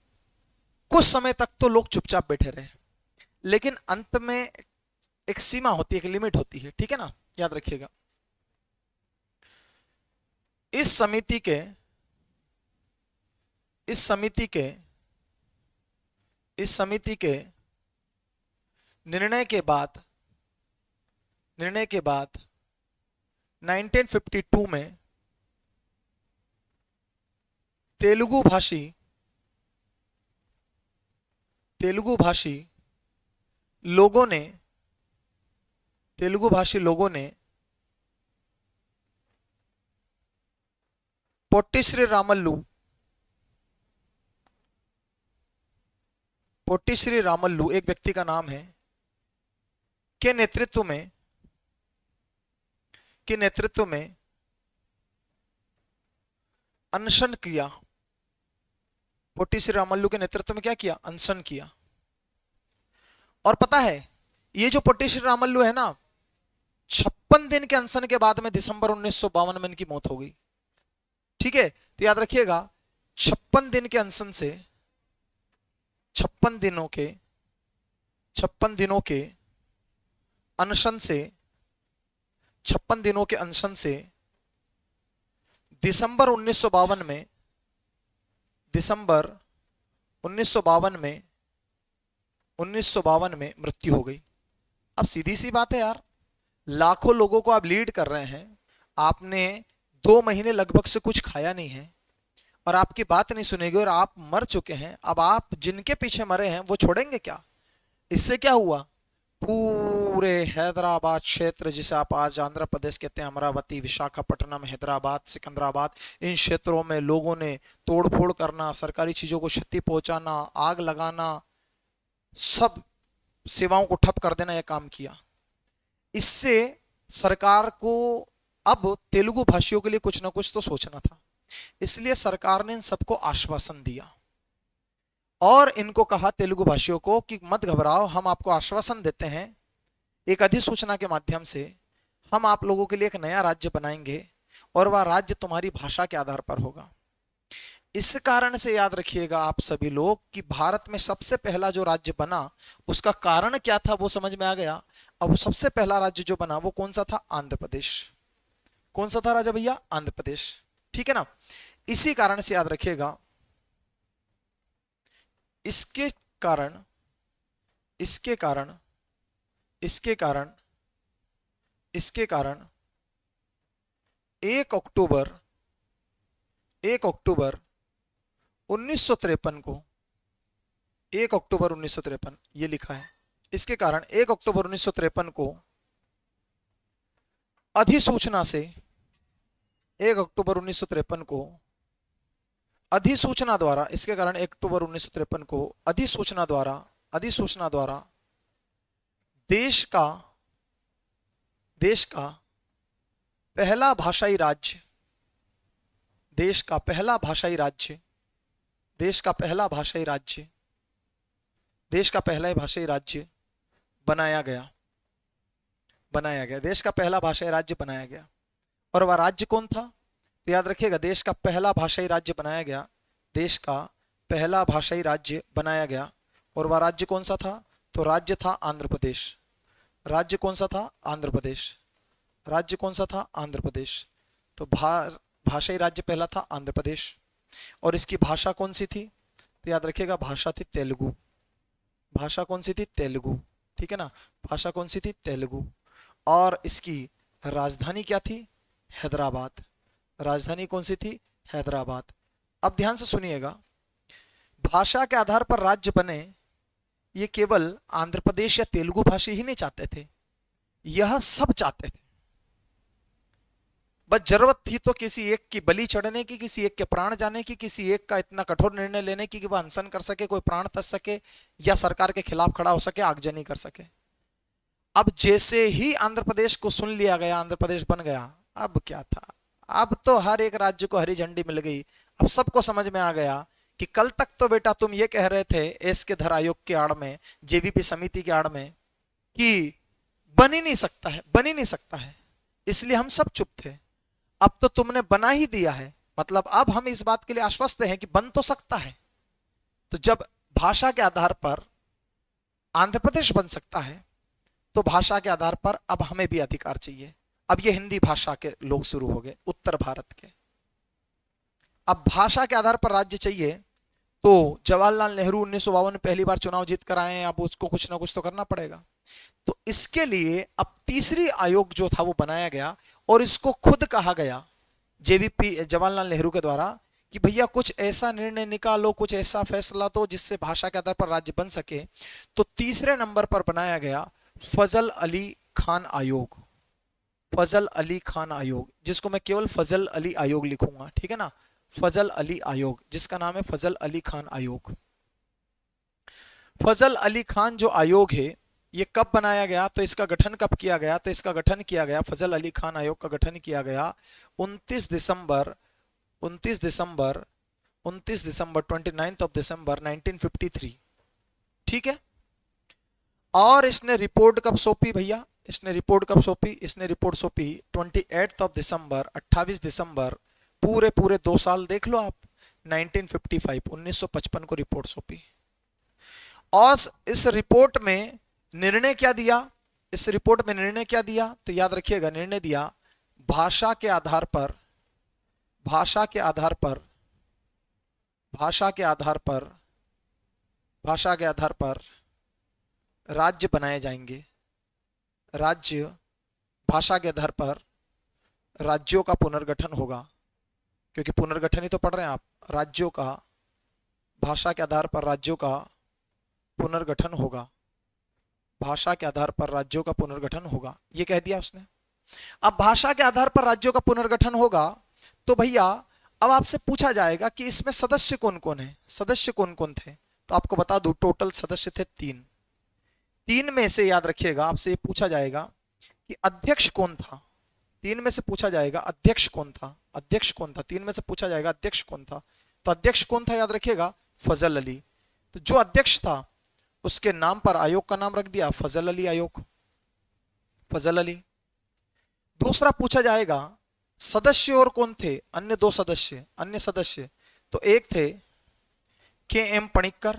A: कुछ समय तक तो लोग चुपचाप बैठे रहे, लेकिन अंत में एक सीमा होती है, एक लिमिट होती है, ठीक है ना, याद रखिएगा। इस समिति के निर्णय के बाद 1952 में तेलुगु भाषी लोगों ने पोट्टी श्री रामल्लू एक व्यक्ति का नाम है, के नेतृत्व में अनशन किया। पोटी श्री रामल्लू के नेतृत्व में क्या किया, अनशन किया। और पता है ये जो पोटी श्री रामल्लू है ना, 56 दिन के अनशन के बाद में दिसंबर 1952 में इनकी मौत हो गई। ठीक है, तो याद रखिएगा 56 दिन के अनशन से, 56 दिनों के अनशन से, 56 दिनों के अनशन से दिसंबर 1952 में, दिसंबर 1952 में मृत्यु हो गई। अब सीधी सी बात है यार, लाखों लोगों को आप लीड कर रहे हैं, आपने 2 महीने लगभग से कुछ खाया नहीं है और आपकी बात नहीं सुनेगी और आप मर चुके हैं। अब आप जिनके पीछे मरे हैं वो छोड़ेंगे क्या? इससे क्या हुआ, पूरे हैदराबाद क्षेत्र, जिसे आप आज आंध्र प्रदेश कहते हैं, अमरावती, विशाखापट्टनम, हैदराबाद, सिकंदराबाद, इन क्षेत्रों में लोगों ने तोड़फोड़ करना, सरकारी चीजों को क्षति पहुंचाना, आग लगाना, सब सेवाओं को ठप कर देना, यह काम किया। इससे सरकार को अब तेलुगु भाषियों के लिए कुछ ना कुछ तो सोचना था, इसलिए सरकार ने इन सबको आश्वासन दिया और इनको कहा, तेलुगु भाषियों को, कि मत घबराओ, हम आपको आश्वासन देते हैं, एक अधिसूचना के माध्यम से हम आप लोगों के लिए एक नया राज्य बनाएंगे और वह राज्य तुम्हारी भाषा के आधार पर होगा। इस कारण से याद रखिएगा आप सभी लोग कि भारत में सबसे पहला जो राज्य बना उसका कारण क्या था वो समझ में आ गया। अब सबसे पहला राज्य जो बना वो कौन सा था, आंध्र प्रदेश। कौन सा था राजा भैया, आंध्र प्रदेश। ठीक है ना, इसी कारण से याद रखिएगा, इसके कारण 1 अक्टूबर 1953 को, 1 अक्टूबर 1953 ये लिखा है, इसके कारण 1 अक्टूबर 1953 को अधिसूचना से, 1 अक्टूबर 1953 को अधिसूचना द्वारा, इसके कारण 1 अक्टूबर 1953 को अधिसूचना द्वारा देश का पहला भाषाई राज्य, देश का पहला भाषाई राज्य बनाया गया, देश का पहला भाषाई राज्य बनाया गया। और वह राज्य कौन था, तो याद रखिएगा, देश का पहला भाषाई राज्य बनाया गया, देश का पहला भाषाई राज्य बनाया गया। और वह राज्य कौन सा था, तो राज्य था आंध्र प्रदेश। राज्य कौन सा था, आंध्र प्रदेश। राज्य कौन सा था, आंध्र प्रदेश। तो भाषाई राज्य पहला था आंध्र प्रदेश। और इसकी भाषा कौन सी थी, तो याद रखिएगा, भाषा थी तेलुगु। भाषा कौन सी थी, तेलुगु। ठीक है ना, भाषा कौन सी थी, तेलुगु। और इसकी राजधानी क्या थी, हैदराबाद। राजधानी कौन सी थी, हैदराबाद। अब ध्यान से सुनिएगा, भाषा के आधार पर राज्य बने, ये केवल आंध्र प्रदेश या तेलुगु भाषी ही नहीं चाहते थे, यह सब चाहते थे। बस जरूरत थी तो किसी एक की बलि चढ़ने की, किसी एक के प्राण जाने की, किसी एक का इतना कठोर निर्णय लेने की कि वह अनशन कर सके, कोई प्राण तज सके या सरकार के खिलाफ खड़ा हो सके, आगजनी कर सके। अब जैसे ही आंध्र प्रदेश को सुन लिया गया, आंध्र प्रदेश बन गया, अब क्या था, अब तो हर एक राज्य को हरी झंडी मिल गई। अब सबको समझ में आ गया कि कल तक तो बेटा तुम ये कह रहे थे एस के धर आयोग के आड़ में, जेवीपी समिति के आड़ में, कि बन ही नहीं सकता है, बन ही नहीं सकता है, इसलिए हम सब चुप थे। अब तो तुमने बना ही दिया है, मतलब अब हम इस बात के लिए आश्वस्त हैं कि बन तो सकता है। तो जब भाषा के आधार पर आंध्र प्रदेश बन सकता है तो भाषा के आधार पर अब हमें भी अधिकार चाहिए। अब ये हिंदी भाषा के लोग शुरू हो गए उत्तर भारत के। अब भाषा के आधार पर राज्य चाहिए तो जवाहरलाल नेहरू 1952 में पहली बार चुनाव जीत कर आए हैं, अब उसको कुछ ना कुछ तो करना पड़ेगा। तो इसके लिए अब तीसरी आयोग जो था वो बनाया गया और इसको खुद कहा गया जेवीपी जवाहरलाल नेहरू के द्वारा कि भैया कुछ ऐसा निर्णय निकालो, कुछ ऐसा फैसला तो जिससे भाषा के आधार पर राज्य बन सके। तो तीसरे नंबर पर बनाया गया फजल अली खान आयोग। फजल अली खान आयोग, जिसको मैं केवल फजल अली आयोग लिखूंगा, ठीक है ना, फजल अली आयोग, जिसका नाम है फजल अली खान आयोग। फजल अली खान जो आयोग है ये कब बनाया गया, तो इसका गठन कब किया गया, तो इसका गठन किया गया, फजल अली खान आयोग का गठन किया गया 29 दिसंबर 29 दिसंबर 29th ऑफ दिसंबर 1953, ठीक है। और इसने रिपोर्ट कब सौंपी भैया, इसने रिपोर्ट कब सौंपी, इसने रिपोर्ट सौंपी 28 ऑफ दिसंबर, 28 दिसंबर, पूरे पूरे 2 साल देख लो आप, 1955 1955 को रिपोर्ट सौंपी। और इस रिपोर्ट में निर्णय क्या दिया, इस रिपोर्ट में निर्णय क्या दिया, तो याद रखिएगा निर्णय दिया भाषा के आधार पर, भाषा के आधार पर, भाषा के आधार पर, भाषा के आधार पर राज्य बनाए जाएंगे, राज्य, भाषा के आधार पर राज्यों का पुनर्गठन होगा, क्योंकि पुनर्गठन ही तो पढ़ रहे हैं आप, राज्यों का, भाषा के आधार पर राज्यों का पुनर्गठन होगा, भाषा के आधार पर राज्यों का पुनर्गठन होगा, ये कह दिया उसने। अब भाषा के आधार पर राज्यों का पुनर्गठन होगा, तो भैया अब आपसे पूछा जाएगा कि इसमें सदस्य कौन कौन है, सदस्य कौन कौन थे, तो आपको बता दूं टोटल सदस्य थे 3। 3 में से याद रखिएगा आपसे पूछा जाएगा कि अध्यक्ष कौन था, 3 में से पूछा जाएगा अध्यक्ष कौन था, अध्यक्ष कौन था, 3 में से पूछा जाएगा अध्यक्ष कौन था, तो अध्यक्ष कौन था याद रखिएगा, फजल अली। तो जो अध्यक्ष था उसके नाम पर आयोग का नाम रख दिया फजल अली आयोग, फजल अली। दूसरा पूछा जाएगा सदस्य और कौन थे, अन्य 2 सदस्य, अन्य सदस्य, तो एक थे के एम पणिक्कर,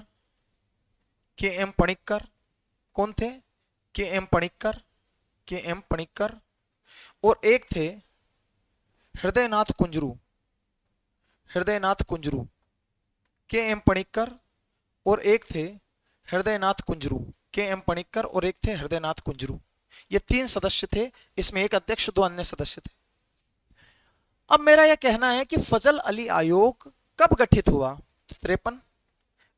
A: के एम पणिक्कर, कौन थे, के एम पणिक्कर, के एम पणिक्कर, और एक थे हृदयनाथ कुंजरू, हृदयनाथ कुंजरू, के एम पणिक्कर और एक थे हृदयनाथ कुंजरू, के एम पणिक्कर और एक थे हृदयनाथ कुंजरू। ये 3 सदस्य थे, इसमें एक अध्यक्ष 2 अन्य सदस्य थे। अब मेरा यह कहना है कि फजल अली आयोग कब गठित हुआ, 53,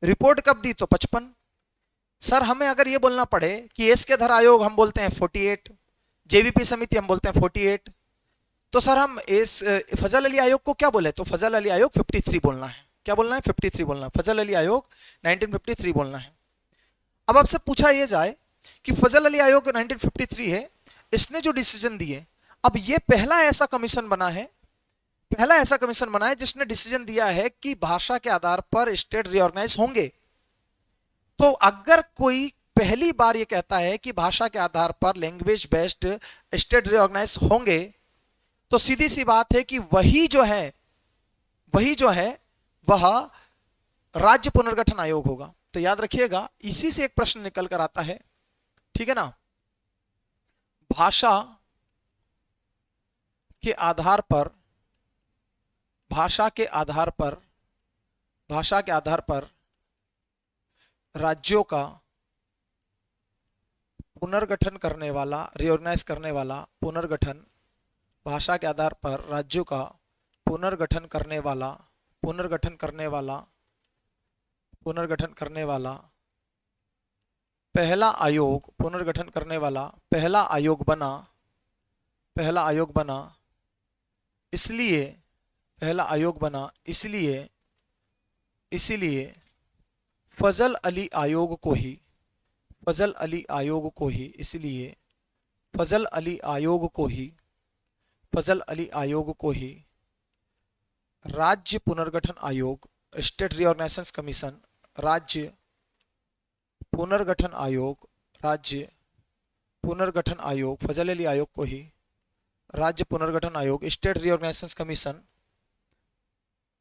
A: रिपोर्ट कब दी, तो 55। सर हमें अगर ये बोलना पड़े कि एस के धर आयोग हम बोलते हैं 48, जेवीपी समिति हम बोलते हैं 48, तो सर हम इस फजल अली आयोग को क्या बोले, तो फजल अली आयोग 53 बोलना है, क्या बोलना है, 53 बोलना है, फजल अली आयोग 1953 बोलना है। अब आपसे पूछा यह जाए कि फजल अली आयोग 1953 है, इसने जो डिसीजन दिए, अब ये पहला ऐसा कमीशन बना है, पहला ऐसा कमीशन बना है जिसने डिसीजन दिया है कि भाषा के आधार पर स्टेट रिऑर्गेनाइज होंगे। तो अगर कोई पहली बार ये कहता है कि भाषा के आधार पर लैंग्वेज बेस्ड स्टेट रिऑर्गेनाइज होंगे, तो सीधी सी बात है कि वही जो है, वही जो है वह राज्य पुनर्गठन आयोग होगा। तो याद रखिएगा इसी से एक प्रश्न निकल कर आता है, ठीक है ना, भाषा के आधार पर, भाषा के आधार पर, भाषा के आधार पर राज्यों का पुनर्गठन करने वाला, रिऑर्गेनाइज करने वाला, पुनर्गठन, भाषा के आधार पर राज्यों का पुनर्गठन करने वाला, पुनर्गठन करने वाला, पुनर्गठन करने वाला पहला आयोग, पुनर्गठन करने वाला पहला आयोग बना, पहला आयोग बना, इसलिए पहला आयोग बना, इसलिए, इसीलिए फजल अली आयोग को ही, फजल अली आयोग को ही, इसलिए फजल अली आयोग को ही, फजल अली आयोग को ही राज्य पुनर्गठन आयोग, स्टेट रिऑर्गेनाइजेशन कमीशन, राज्य पुनर्गठन आयोग, राज्य पुनर्गठन आयोग, फजल अली आयोग को ही राज्य पुनर्गठन आयोग, स्टेट रिऑर्गेनाइजेशन कमीशन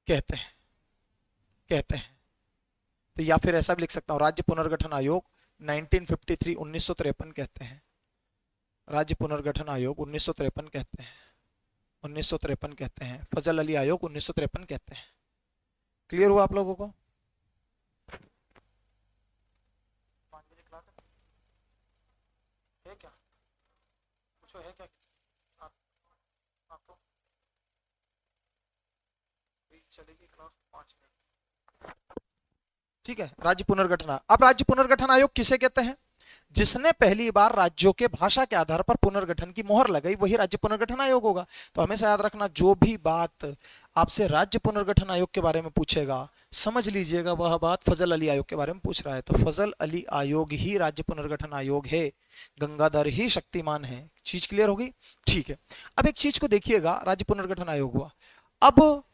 A: कहते हैं, कहते हैं। तो या फिर ऐसा भी लिख सकता हूं राज्य पुनर्गठन आयोग 1953 1953 कहते हैं, राज्य पुनर्गठन आयोग 1953 कहते हैं, 1953 कहते हैं, फजल अली आयोग 1953 कहते हैं। क्लियर हुआ आप लोगों को? है क्या कुछ है क्या आपको? चलेगी क्लास 5 मिनट, ठीक है। राज्य पुनर्गठन, अब राज्य पुनर्गठन आयोग किसे कहते हैं? जिसने पहली बार राज्यों के भाषा के आधार पर पुनर्गठन की मोहर लगाई वही राज्य पुनर्गठन आयोग होगा। तो हमेशा याद रखना, जो भी बात आपसे राज्य पुनर्गठन आयोग के बारे में पूछेगा समझ लीजिएगा वह बात फजल अली आयोग के बारे में पूछ रहा है। तो फजल अली आयोग ही राज्य पुनर्गठन आयोग है, गंगाधर ही शक्तिमान है। चीज क्लियर होगी? ठीक है। अब एक चीज को देखिएगा, राज्य पुनर्गठन आयोग हुआ, अब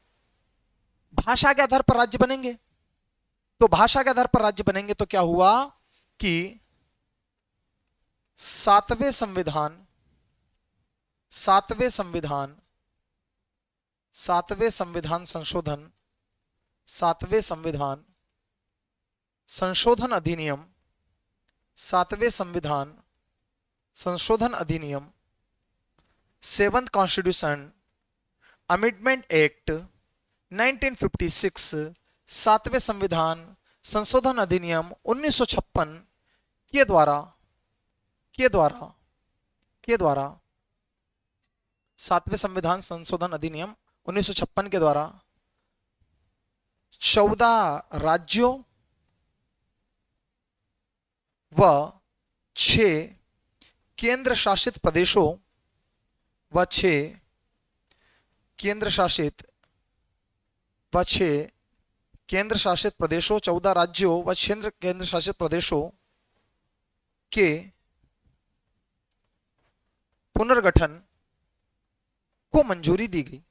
A: भाषा के आधार पर राज्य बनेंगे। तो भाषा के आधार पर राज्य बनेंगे तो क्या हुआ कि सातवें संविधान संशोधन अधिनियम 7th कॉन्स्टिट्यूशन अमेंडमेंट एक्ट 1956, सातवें संविधान संशोधन अधिनियम 1956 के द्वारा सातवें संविधान संशोधन अधिनियम 1956 के द्वारा 14 राज्यों व 6 केंद्र शासित प्रदेशों व 6 केंद्र शासित प्रदेशों 14 राज्यों व 6 केंद्र शासित प्रदेशों के पुनर्गठन को मंजूरी दी गई।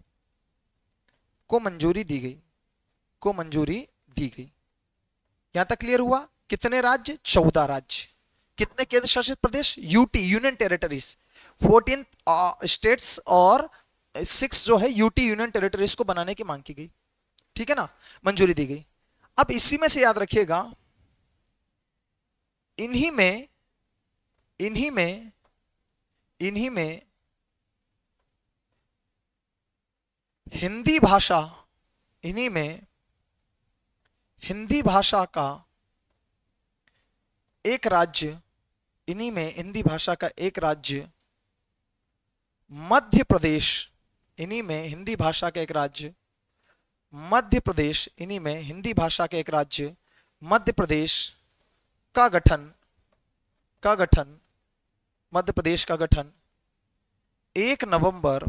A: यहां तक क्लियर हुआ? कितने राज्य? 14 राज्य। कितने केंद्र शासित प्रदेश? UT, union territories. 14 स्टेट्स और 6 जो है यूटी, यूनियन टेरिटरीज को बनाने की मांग की गई। ठीक है ना, मंजूरी दी गई। अब इसी में से याद रखिएगा, इन्हीं में हिंदी भाषा का एक राज्य, मध्य प्रदेश, इन्हीं में हिंदी भाषा का एक राज्य मध्य प्रदेश का गठन 1 नवंबर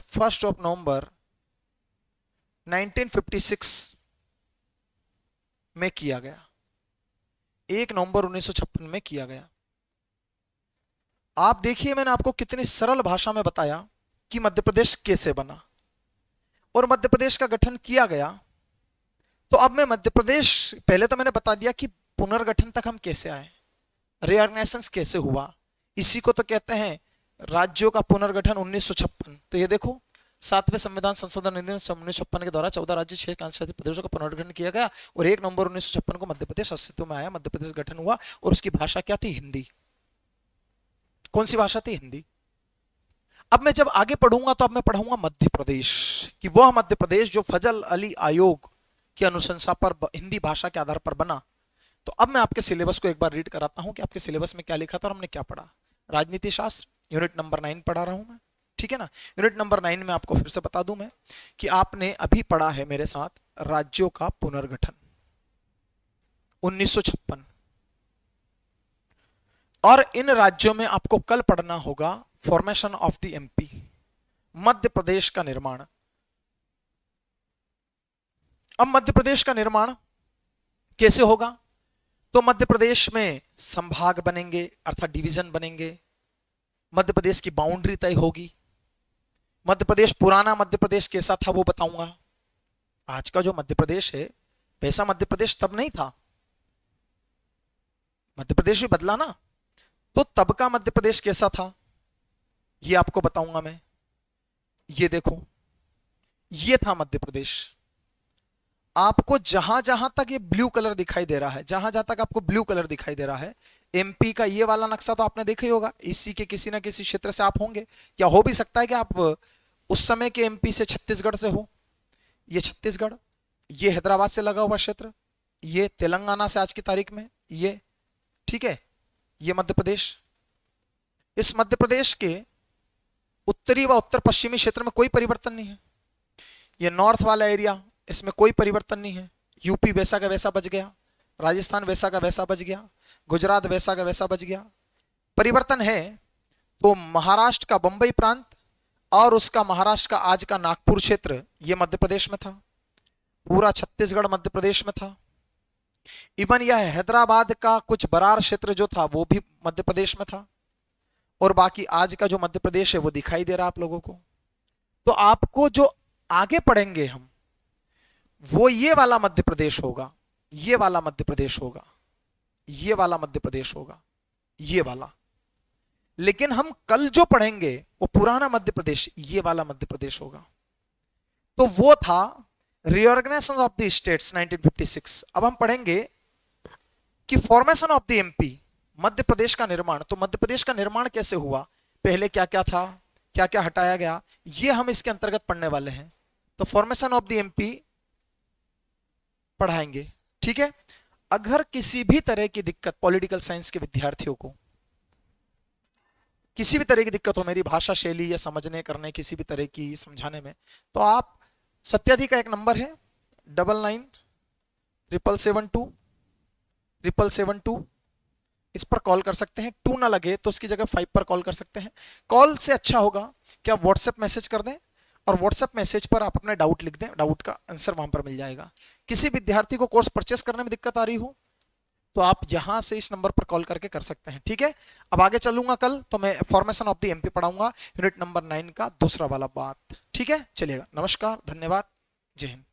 A: 1956 में किया गया। 1 नवंबर 1956 में किया गया। आप देखिए, मैंने आपको कितनी सरल भाषा में बताया कि मध्य प्रदेश कैसे बना और मध्य प्रदेश का गठन किया गया। तो अब मैं मध्य प्रदेश, पहले तो मैंने बता दिया कि पुनर्गठन तक हम कैसे आए, रीऑर्गेनाइजेशन कैसे हुआ। इसी को तो कहते हैं राज्यों का पुनर्गठन 1956। तो ये देखो, सातवें संविधान संशोधन अधिनियम 1956 के द्वारा 14 राज्य 6 केंद्र शासित प्रदेशों का पुनर्गठन किया गया और 1 नवंबर 1956 को मध्य प्रदेश अस्तित्व में आया। मध्य प्रदेश गठन हुआ और उसकी भाषा क्या थी? हिंदी। कौन सी भाषा थी? हिंदी। अब मैं जब आगे पढ़ूंगा तो अब मैं पढ़ूंगा मध्य प्रदेश, कि वह मध्य प्रदेश जो फजल अली आयोग की अनुशंसा पर हिंदी भाषा के आधार पर बना। तो अब मैं आपके सिलेबस को एक बार रीड कराता हूं कि आपके सिलेबस में क्या लिखा था और हमने क्या पढ़ा। राजनीति शास्त्र यूनिट नंबर 9 पढ़ा रहा हूं मैं, ठीक है ना। यूनिट नंबर 9 में आपको फिर से बता दूं मैं कि आपने अभी पढ़ा है मेरे साथ राज्यों का पुनर्गठन 1956, और इन राज्यों में आपको कल पढ़ना होगा formation of the MP, Madhya Pradesh का निर्माण। अब मध्य प्रदेश का निर्माण कैसे होगा? तो मध्य प्रदेश में संभाग बनेंगे, अर्थात डिवीजन बनेंगे। मध्य प्रदेश की बाउंड्री तय होगी। मध्य प्रदेश, पुराना मध्य प्रदेश कैसा था वो बताऊंगा। आज का जो मध्य प्रदेश है वैसा मध्य प्रदेश तब नहीं था। मध्य प्रदेश भी बदला ना, तो तब का मध्य प्रदेश कैसा था ये आपको बताऊंगा मैं। ये देखो, ये था मध्य प्रदेश। आपको जहां जहां तक ये ब्लू कलर दिखाई दे रहा है, जहां जहां तक आपको ब्लू कलर दिखाई दे रहा है, एमपी का ये वाला नक्शा तो आपने देखा ही होगा। इसी के किसी ना किसी क्षेत्र से आप होंगे, या हो भी सकता है कि आप उस समय के एमपी से छत्तीसगढ़ से हो। ये छत्तीसगढ़, ये हैदराबाद से लगा हुआ क्षेत्र, ये तेलंगाना से आज की तारीख में, ये ठीक है, ये मध्य प्रदेश। इस मध्य प्रदेश के उत्तरी व उत्तर पश्चिमी क्षेत्र में कोई परिवर्तन नहीं है। ये नॉर्थ वाला एरिया, इसमें कोई परिवर्तन नहीं है। यूपी वैसा का वैसा बच गया, राजस्थान वैसा का वैसा बच गया, गुजरात वैसा का वैसा बच गया। परिवर्तन है तो महाराष्ट्र का बंबई प्रांत और उसका महाराष्ट्र का आज का नागपुर क्षेत्र, ये मध्य प्रदेश में था। पूरा छत्तीसगढ़ मध्य प्रदेश में था। इवन यह हैदराबाद का कुछ बरार क्षेत्र जो था वो भी मध्य प्रदेश में था। और बाकी आज का जो मध्य प्रदेश है वो दिखाई दे रहा आप लोगों को। तो आपको जो आगे पढ़ेंगे हम, वो ये वाला मध्य प्रदेश होगा, ये वाला मध्य प्रदेश होगा, ये वाला मध्य प्रदेश होगा, ये वाला। लेकिन हम कल जो पढ़ेंगे वो पुराना मध्य प्रदेश, ये वाला मध्य प्रदेश होगा। तो वो था रीऑर्गेनाइजेशन ऑफ द स्टेट्स 1956। अब हम पढ़ेंगे कि formation of the MP, Madhya Pradesh का निर्माण। तो मध्य प्रदेश का निर्माण कैसे हुआ, पहले क्या क्या था, क्या क्या हटाया गया, ये हम इसके अंतर्गत पढ़ने वाले हैं। तो फॉर्मेशन ऑफ द एमपी पढ़ाएंगे, ठीक है। अगर किसी भी तरह की दिक्कत पॉलिटिकल साइंस के विद्यार्थियों को, किसी भी तरह की दिक्कत हो मेरी भाषा शैली या समझने करने किसी भी तरह की समझाने में, तो आप सत्याधि का एक नंबर है 999772 इस पर कॉल कर सकते हैं। 2 ना लगे तो उसकी जगह 5 पर कॉल कर सकते हैं। कॉल से अच्छा होगा कि आप व्हाट्सएप मैसेज कर दें, और व्हाट्सएप मैसेज पर आप अपने डाउट लिख दें, डाउट का आंसर वहां पर मिल जाएगा। किसी विद्यार्थी को कोर्स परचेस करने में दिक्कत आ रही हो तो आप यहां से इस नंबर पर कॉल करके कर सकते हैं, ठीक है। अब आगे चलूंगा कल तो मैं फॉर्मेशन ऑफ द एमपी पढ़ाऊंगा, यूनिट नंबर 9 का दूसरा वाला बात, ठीक है। चलिएगा, नमस्कार, धन्यवाद, जय हिंद।